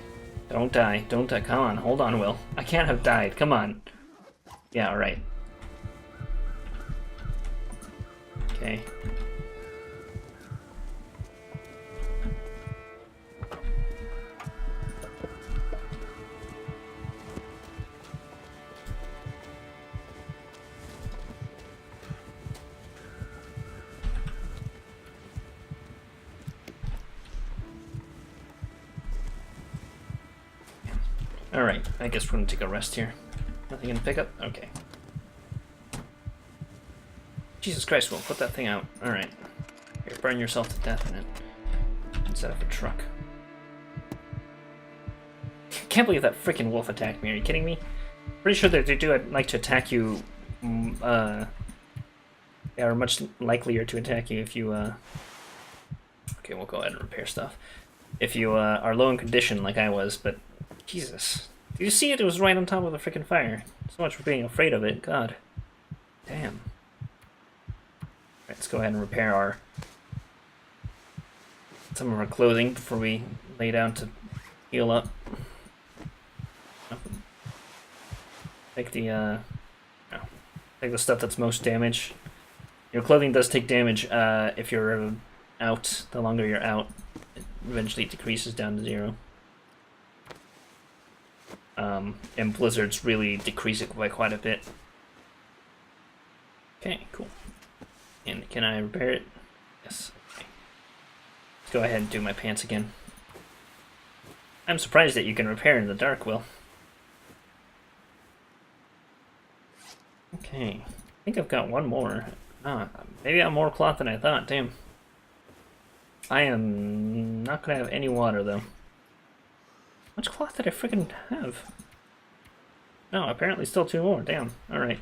C: Don't die. Don't die. Come on. Hold on, Will. I can't have died. Come on. Yeah, alright. Okay. Alright, I guess we're gonna take a rest here. Nothing in the pickup? Okay. Jesus Christ, Will, put that thing out. Alright. Here, burn yourself to death in it. Instead of a truck. Can't believe that freaking wolf attacked me. Are you kidding me? Pretty sure that they do like to attack you. They are much likelier to attack you if you, Okay, we'll go ahead and repair stuff. If you, are low in condition like I was, but... Jesus. Did you see it? It was right on top of the freaking fire. So much for being afraid of it. God. Damn. Let's go ahead and repair some of our clothing before we lay down to heal up. Take the take the stuff that's most damage. Your clothing does take damage if you're out. The longer you're out, it eventually decreases down to 0. And blizzards really decrease it by quite a bit. Okay, cool. And can I repair it? Yes. Okay. Let's go ahead and do my pants again. I'm surprised that you can repair in the dark, Will. Okay. I think I've got one more. Maybe I have more cloth than I thought. Damn. I am not going to have any water, though. How much cloth did I freaking have? No, apparently still 2 more. Damn. Alright.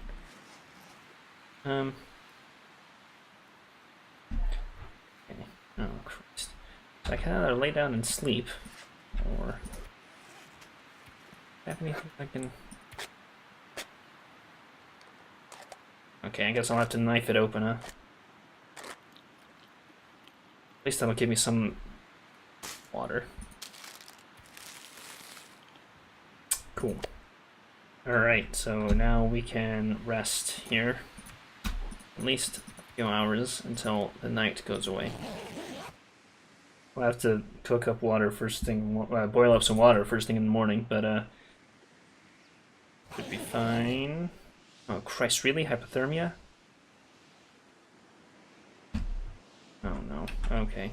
C: Okay. Oh, Christ. So I can either lay down and sleep, or... have anything I can... Okay, I guess I'll have to knife it open, huh? At least that'll give me some water. Cool. Alright, so now we can rest here. At least a few hours until the night goes away. We'll have to cook up water first thing, boil up some water first thing in the morning, but should be fine. Oh Christ, really? Hypothermia? Oh no, okay.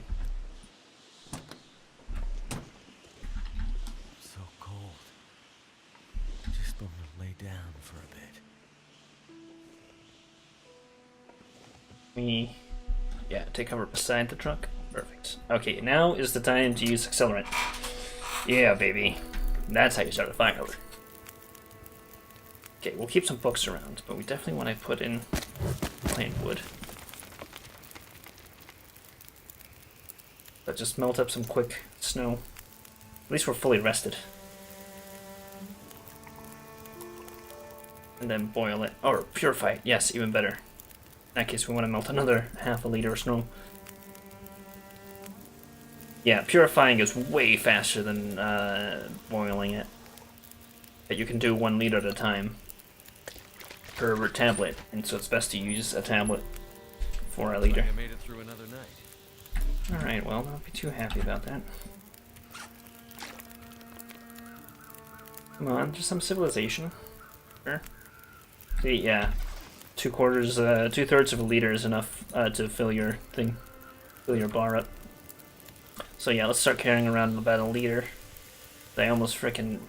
D: So cold. Just want to lay down for a bit.
C: Yeah, take cover beside the truck. Perfect. Okay, now is the time to use accelerant. Yeah, baby. That's how you start a fire. Okay, we'll keep some books around, but we definitely want to put in plain wood. But just melt up some quick snow. At least we're fully rested. And then boil it. Or purify it. Yes, even better. In that case, we want to melt another half a liter of snow. Yeah, purifying is way faster than boiling it. But you can do 1 liter at a time per tablet, and so it's best to use a tablet for a liter.
D: I made it through another night.
C: Alright, well, don't be too happy about that. Come on, just some civilization. Sure. See, yeah. 2/3 of a liter is enough to fill your thing, fill your bar up. So yeah, let's start carrying around about a liter. I almost frickin'...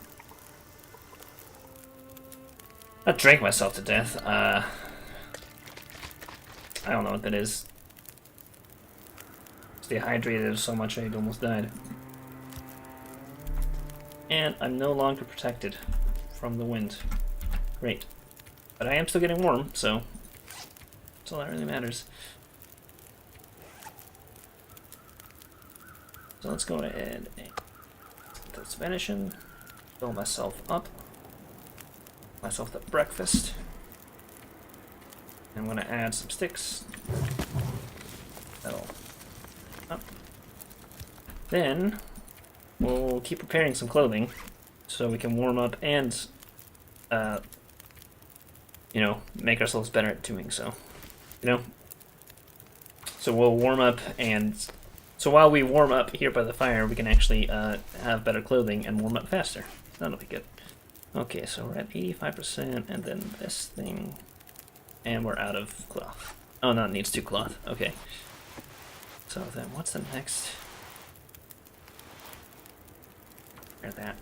C: I drank myself to death. I don't know what that is. It's dehydrated so much I almost died. And I'm no longer protected from the wind. Great. But I am still getting warm, so that's all that really matters. So let's go ahead and get this vanishing. Fill myself up. Myself the breakfast. I'm gonna add some sticks. That'll up. Then we'll keep preparing some clothing so we can warm up and you know, make ourselves better at doing so. You know? So we'll warm up, and so while we warm up here by the fire, we can actually have better clothing and warm up faster. That'll be good. Okay, so we're at 85%, and then this thing, and we're out of cloth. Oh no, it needs 2 cloth. Okay. So then, what's the next? Or that.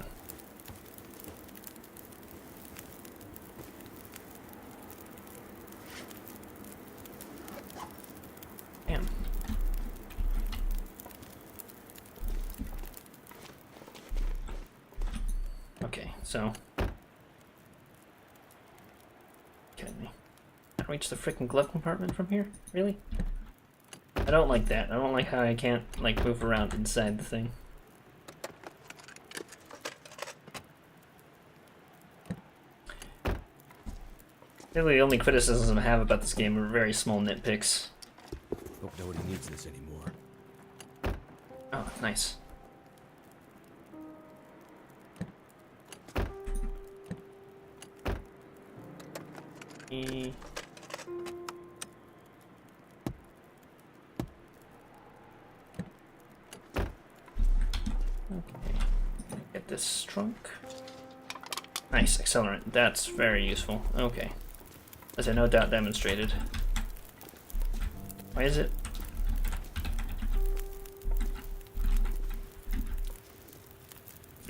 C: Damn. Okay, so. Kidding me. Can't reach the freaking glove compartment from here? Really? I don't like that. I don't like how I can't, like, move around inside the thing. Really, the only criticisms I have about this game are very small nitpicks.
D: Hope nobody needs this anymore.
C: Oh, nice. Okay, get this trunk. Nice, accelerant. That's very useful. Okay. As I no doubt demonstrated. Why is it?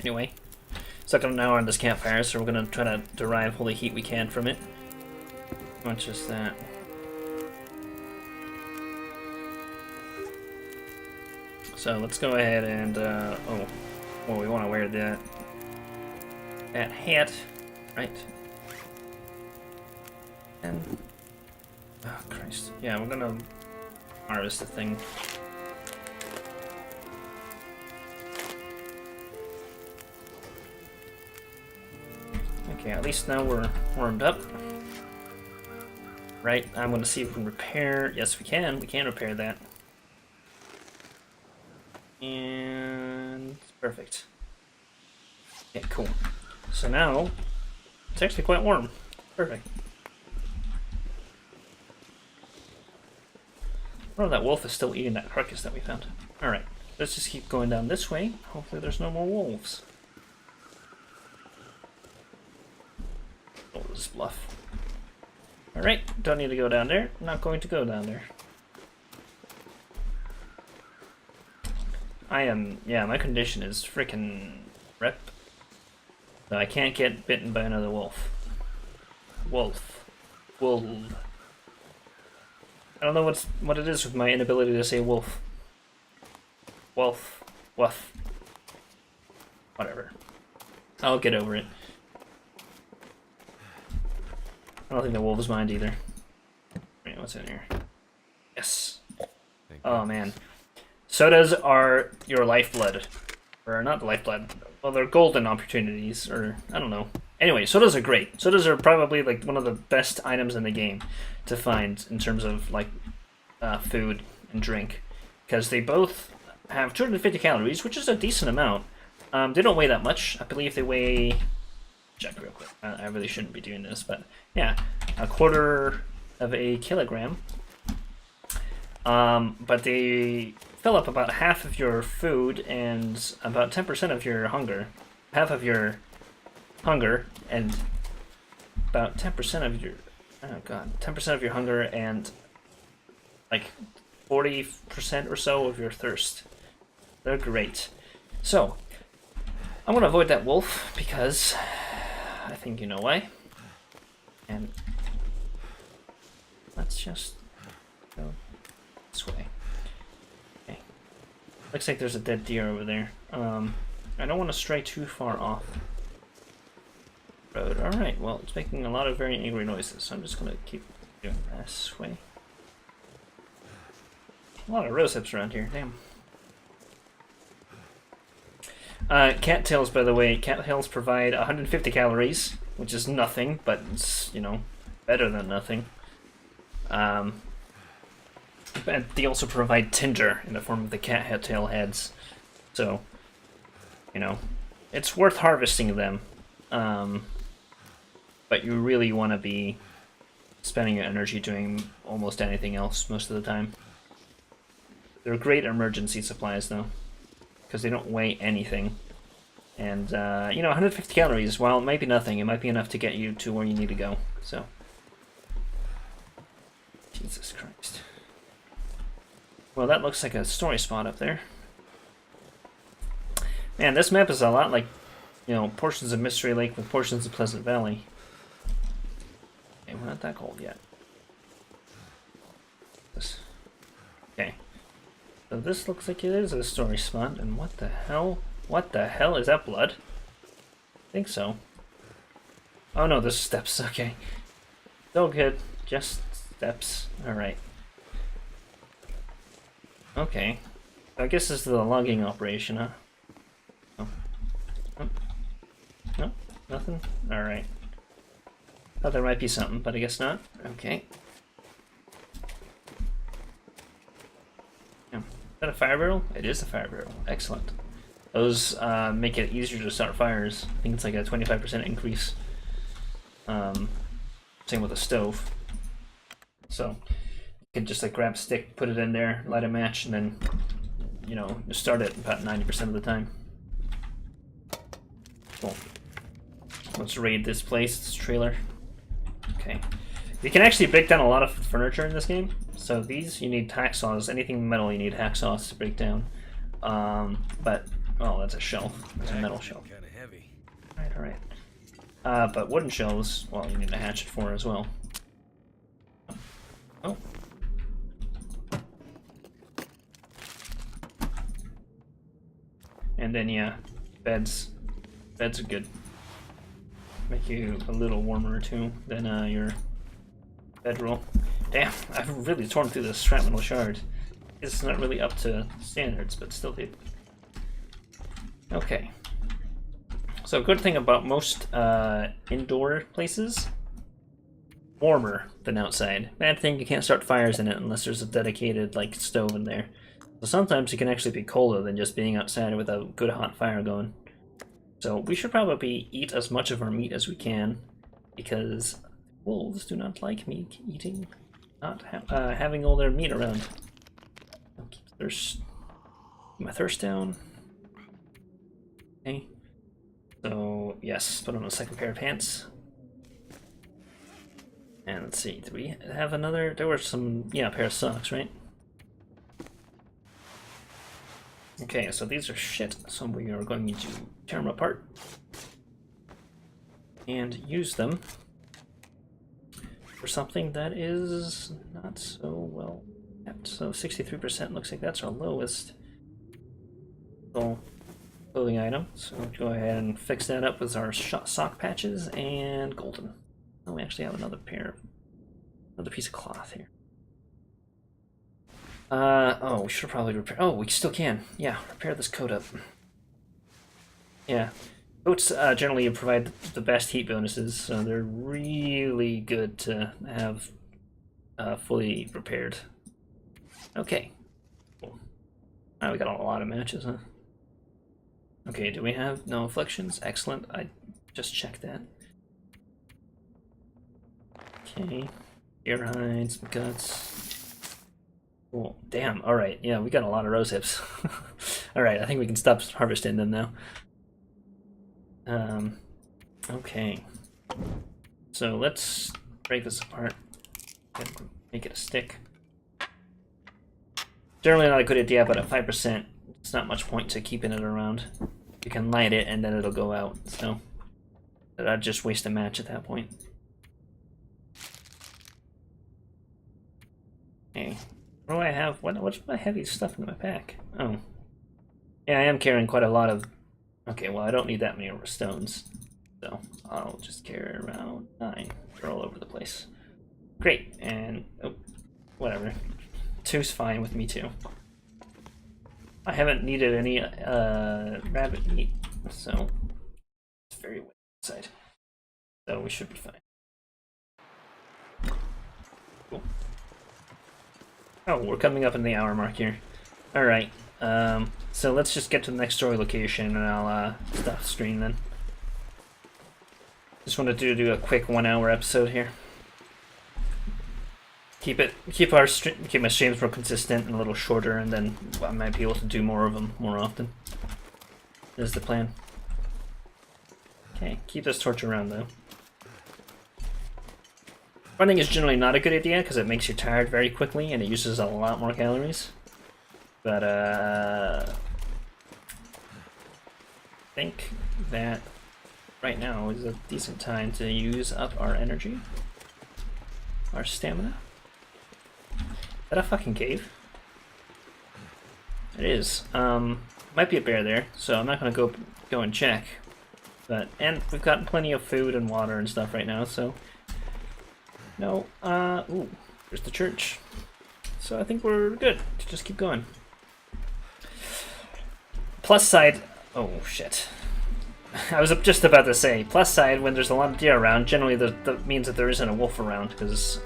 C: Anyway, stuck an hour on this campfire, so we're gonna try to derive all the heat we can from it. How much is that? So let's go ahead and well, we want to wear that hat, right? And oh Christ, yeah, we're gonna harvest the thing. Okay, at least now we're warmed up. Right, I'm gonna see if we can repair. Yes, we can. We can repair that. And perfect. Yeah, cool. So now it's actually quite warm. Perfect. Oh, that wolf is still eating that carcass that we found. Alright, let's just keep going down this way. Hopefully there's no more wolves. Oh, this is bluff. Alright, don't need to go down there. I'm not going to go down there. Yeah, my condition is freaking rep. So I can't get bitten by another wolf. Wolf. I don't know what it is with my inability to say wolf. Wolf. Woof. Whatever. I'll get over it. I don't think the wolves mind either. Wait, what's in here? Yes. Oh man. Sodas are your lifeblood. Or not the lifeblood. Well, they're golden opportunities, or I don't know. Anyway, sodas are great. Sodas are probably like one of the best items in the game to find in terms of like food and drink, because they both have 250 calories, which is a decent amount. They don't weigh that much. I believe they weigh. Check real quick. I really shouldn't be doing this, but yeah, 1/4 of a kilogram. But they fill up about half of your food and about 10% of your hunger. Half of your hunger and about 10% of your 10% of your hunger and like 40% or so of your thirst. They're great. So I'm gonna avoid that wolf because I think you know why. And let's just go this way. Okay. Looks like there's a dead deer over there. I don't want to stray too far off. road. Alright, well, it's making a lot of very angry noises, so I'm just gonna keep doing this way. A lot of rose hips around here, damn. Cattails, by the way, cattails provide 150 calories, which is nothing, but it's, you know, better than nothing. But they also provide tinder in the form of the cattail heads, so, you know, it's worth harvesting them. But you really want to be spending your energy doing almost anything else most of the time. They're great emergency supplies, though, because they don't weigh anything. And, you know, 150 calories, while it might be nothing, it might be enough to get you to where you need to go, so. Jesus Christ. Well, that looks like a story spot up there. Man, this map is a lot like, you know, portions of Mystery Lake with portions of Pleasant Valley. Okay, we're not that cold yet. Okay. So this looks like it is a story spot, and what the hell? What the hell? Is that blood? I think so. Oh no, there's steps, okay. So good. Just steps. Alright. Okay. I guess this is the logging operation, huh? Oh. Oh. No? Nothing? Alright. Thought there might be something, but I guess not. Okay. Yeah. Is that a fire barrel? It is a fire barrel. Excellent. Those make it easier to start fires. I think it's like a 25% increase. Same with a stove. So you can just like grab a stick, put it in there, light a match, and then, you know, just start it about 90% of the time. Cool. Let's raid this place, this trailer. Okay. You can actually break down a lot of furniture in this game. So these, you need hacksaws. Anything metal, you need hacksaws to break down. But, oh, that's a shelf. That's a metal shelf.
D: Kinda heavy.
C: Alright. But wooden shelves, well, you need a hatchet for as well. Oh. And then, yeah, beds. Beds are good. Make you a little warmer, too, than your bedroll. Damn, I've really torn through this scrap metal shard. It's not really up to standards, but still did. Okay. So, good thing about most indoor places, warmer than outside. Bad thing, you can't start fires in it unless there's a dedicated like stove in there. So sometimes it can actually be colder than just being outside with a good hot fire going. So we should probably eat as much of our meat as we can, because wolves do not like meat eating, not having all their meat around. Keep my thirst down. Okay. So yes, put on a second pair of pants. And let's see, did we have another? There were some, yeah, pair of socks, right? Okay, so these are shit, so we are going to tear them apart and use them for something that is not so well kept. So 63% looks like that's our lowest clothing item. So we'll go ahead and fix that up with our sock patches and golden. Oh, we actually have another piece of cloth here. Oh, we should probably repair. Oh, we still can. Yeah, repair this coat up. Yeah, coats generally provide the best heat bonuses, so they're really good to have fully repaired. Okay. Cool. Now we got a lot of matches, huh? Okay, do we have no afflictions? Excellent. I just checked that. Okay. Ear hides, guts. Cool. Damn, alright. Yeah, we got a lot of rose hips. Alright, I think we can stop harvesting them now. Okay. So let's break this apart. Make it a stick. Generally not a good idea, but at 5%, it's not much point to keeping it around. You can light it and then it'll go out, so I'd just waste a match at that point. Okay. What do I have? What's my heavy stuff in my pack? Oh. Yeah, I am carrying quite a lot of... Okay, well, I don't need that many stones. So I'll just carry around 9. They're all over the place. Great, and oh, whatever. 2's fine with me too. I haven't needed any rabbit meat, so it's very wet outside. So we should be fine. Cool. Oh, we're coming up in the hour mark here. Alright, so let's just get to the next story location and I'll stop stream then. Just wanted to do a quick 1 hour episode here. Keep my streams more consistent and a little shorter, and then I might be able to do more of them more often. Is the plan. Okay, keep this torch around though. Running is generally not a good idea because it makes you tired very quickly and it uses a lot more calories. But I think that right now is a decent time to use up our energy, our stamina. Is that a fucking cave? It is. Might be a bear there, so I'm not gonna go and check. And we've got plenty of food and water and stuff right now, so no. Ooh, there's the church. So I think we're good to just keep going. Plus side. Oh shit. I was just about to say, plus side, when there's a lot of deer around, generally that means that there isn't a wolf around, because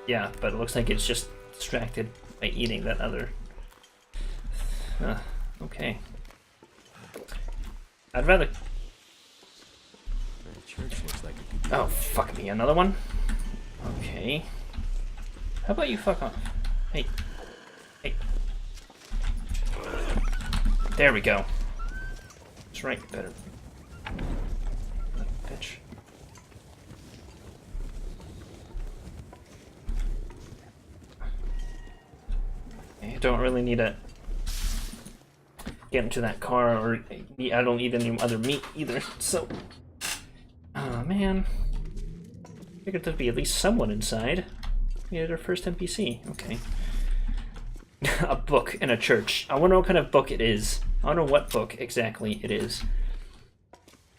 C: yeah, but it looks like it's just distracted by eating that other. Okay. I'd rather.
D: The church looks like it could be.
C: Oh, fuck me, another one? Okay. How about you fuck off? Hey. Hey. There we go. That's right, better. Bitch. I don't really need to get into that car, or I don't eat any other meat either, so. Oh man. Figured there'd be at least someone inside. We had our first NPC. Okay. A book in a church. I wonder what kind of book it is. I don't know what book exactly it is.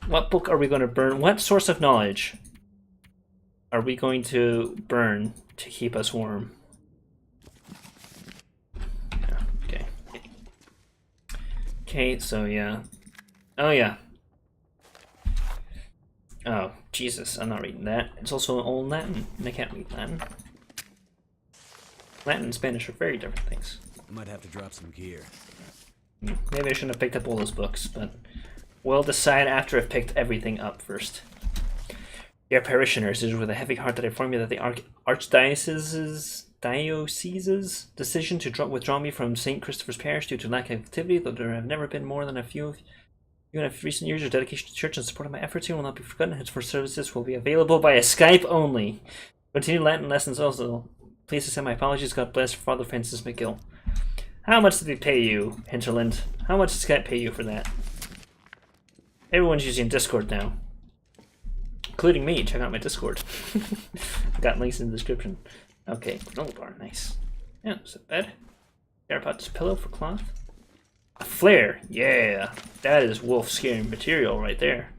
C: What book are we going to burn? What source of knowledge are we going to burn to keep us warm? Yeah, okay. Okay, so yeah. Oh yeah. Oh, Jesus, I'm not reading that. It's also all Latin, and I can't read Latin. Latin and Spanish are very different things.
D: Might have to drop some gear.
C: Maybe I shouldn't have picked up all those books, but we'll decide after I've picked everything up first. Dear parishioners, it is with a heavy heart that I inform you that the Archdiocese's decision to withdraw me from St. Christopher's Parish due to lack of activity, though there have never been more than a few of you in recent years, your dedication to the church and support of my efforts here will not be forgotten. Henceforth, services will be available via Skype only. Continue Latin lessons also. Please accept my apologies. God bless Father Francis McGill. How much did they pay you, Hinterland? How much does Skype pay you for that? Everyone's using Discord now. Including me. Check out my Discord. Got links in the description. Okay, granola bar, nice. Yeah, is it bed? AirPods pillow for cloth. A flare, yeah. That is wolf scaring material right there.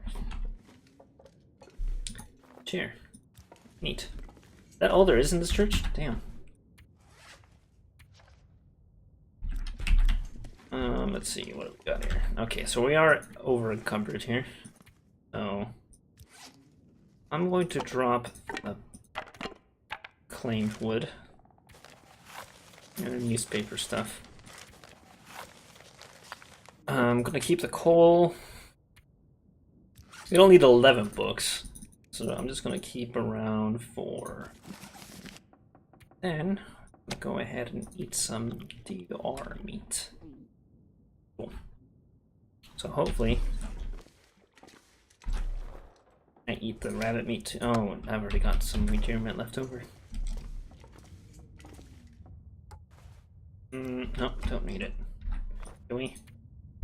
C: Chair. Neat. Is that all there is in this church? Damn. Let's see what we got here. Okay, so we are over encumbered here. So I'm going to drop the claimed wood and newspaper stuff. I'm gonna keep the coal. We don't need 11 books, so I'm just gonna keep around 4. Then go ahead and eat some DR meat. Cool. So hopefully I eat the rabbit meat too. Oh, I've already got some meat left over. No, don't need it. Do we?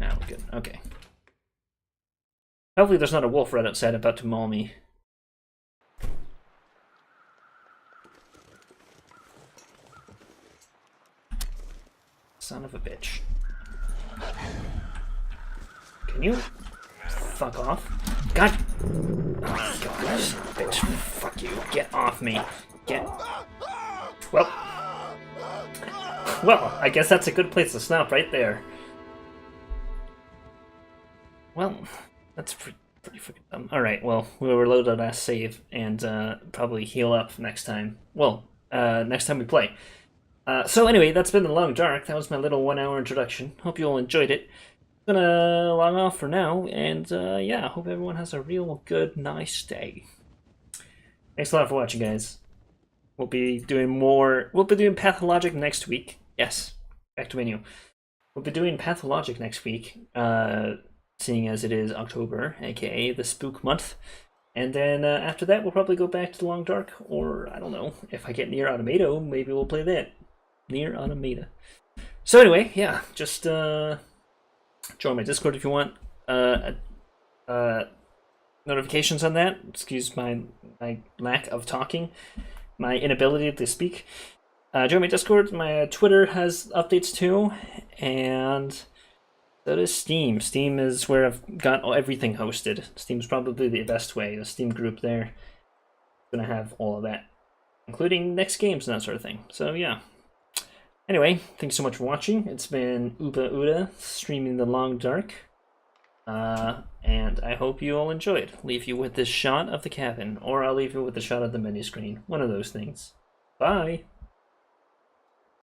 C: Now we're good. Okay. Hopefully there's not a wolf right outside about to maul me. Son of a bitch. Can you fuck off. God. Oh, God, bitch. Fuck you. Get off me. Get. Well, I guess that's a good place to stop right there. Well, that's pretty freaking dumb. Alright, well, we'll reload our last save and probably heal up next time. Well, next time we play. So anyway, that's been The Long Dark. That was my little 1 hour introduction. Hope you all enjoyed it. I'm gonna log off for now, and yeah, hope everyone has a real good, nice day. Thanks a lot for watching, guys. We'll be doing Pathologic next week. Yes, back to menu. We'll be doing Pathologic next week, seeing as it is October, aka the spook month. And then after that, we'll probably go back to The Long Dark, or I don't know, if I get Nier Automata, maybe we'll play that. Nier Automata. So anyway, yeah, just join my Discord if you want. Notifications on that. Excuse my lack of talking, my inability to speak. Join my Discord. My Twitter has updates too, and so does Steam. Steam is where I've got everything hosted. Steam's probably the best way. The Steam group there is gonna have all of that, including next games and that sort of thing. So yeah. Anyway, thanks so much for watching. It's been Uba Uda streaming The Long Dark. And I hope you all enjoyed. Leave you with this shot of the cabin, or I'll leave you with the shot of the menu screen. One of those things. Bye!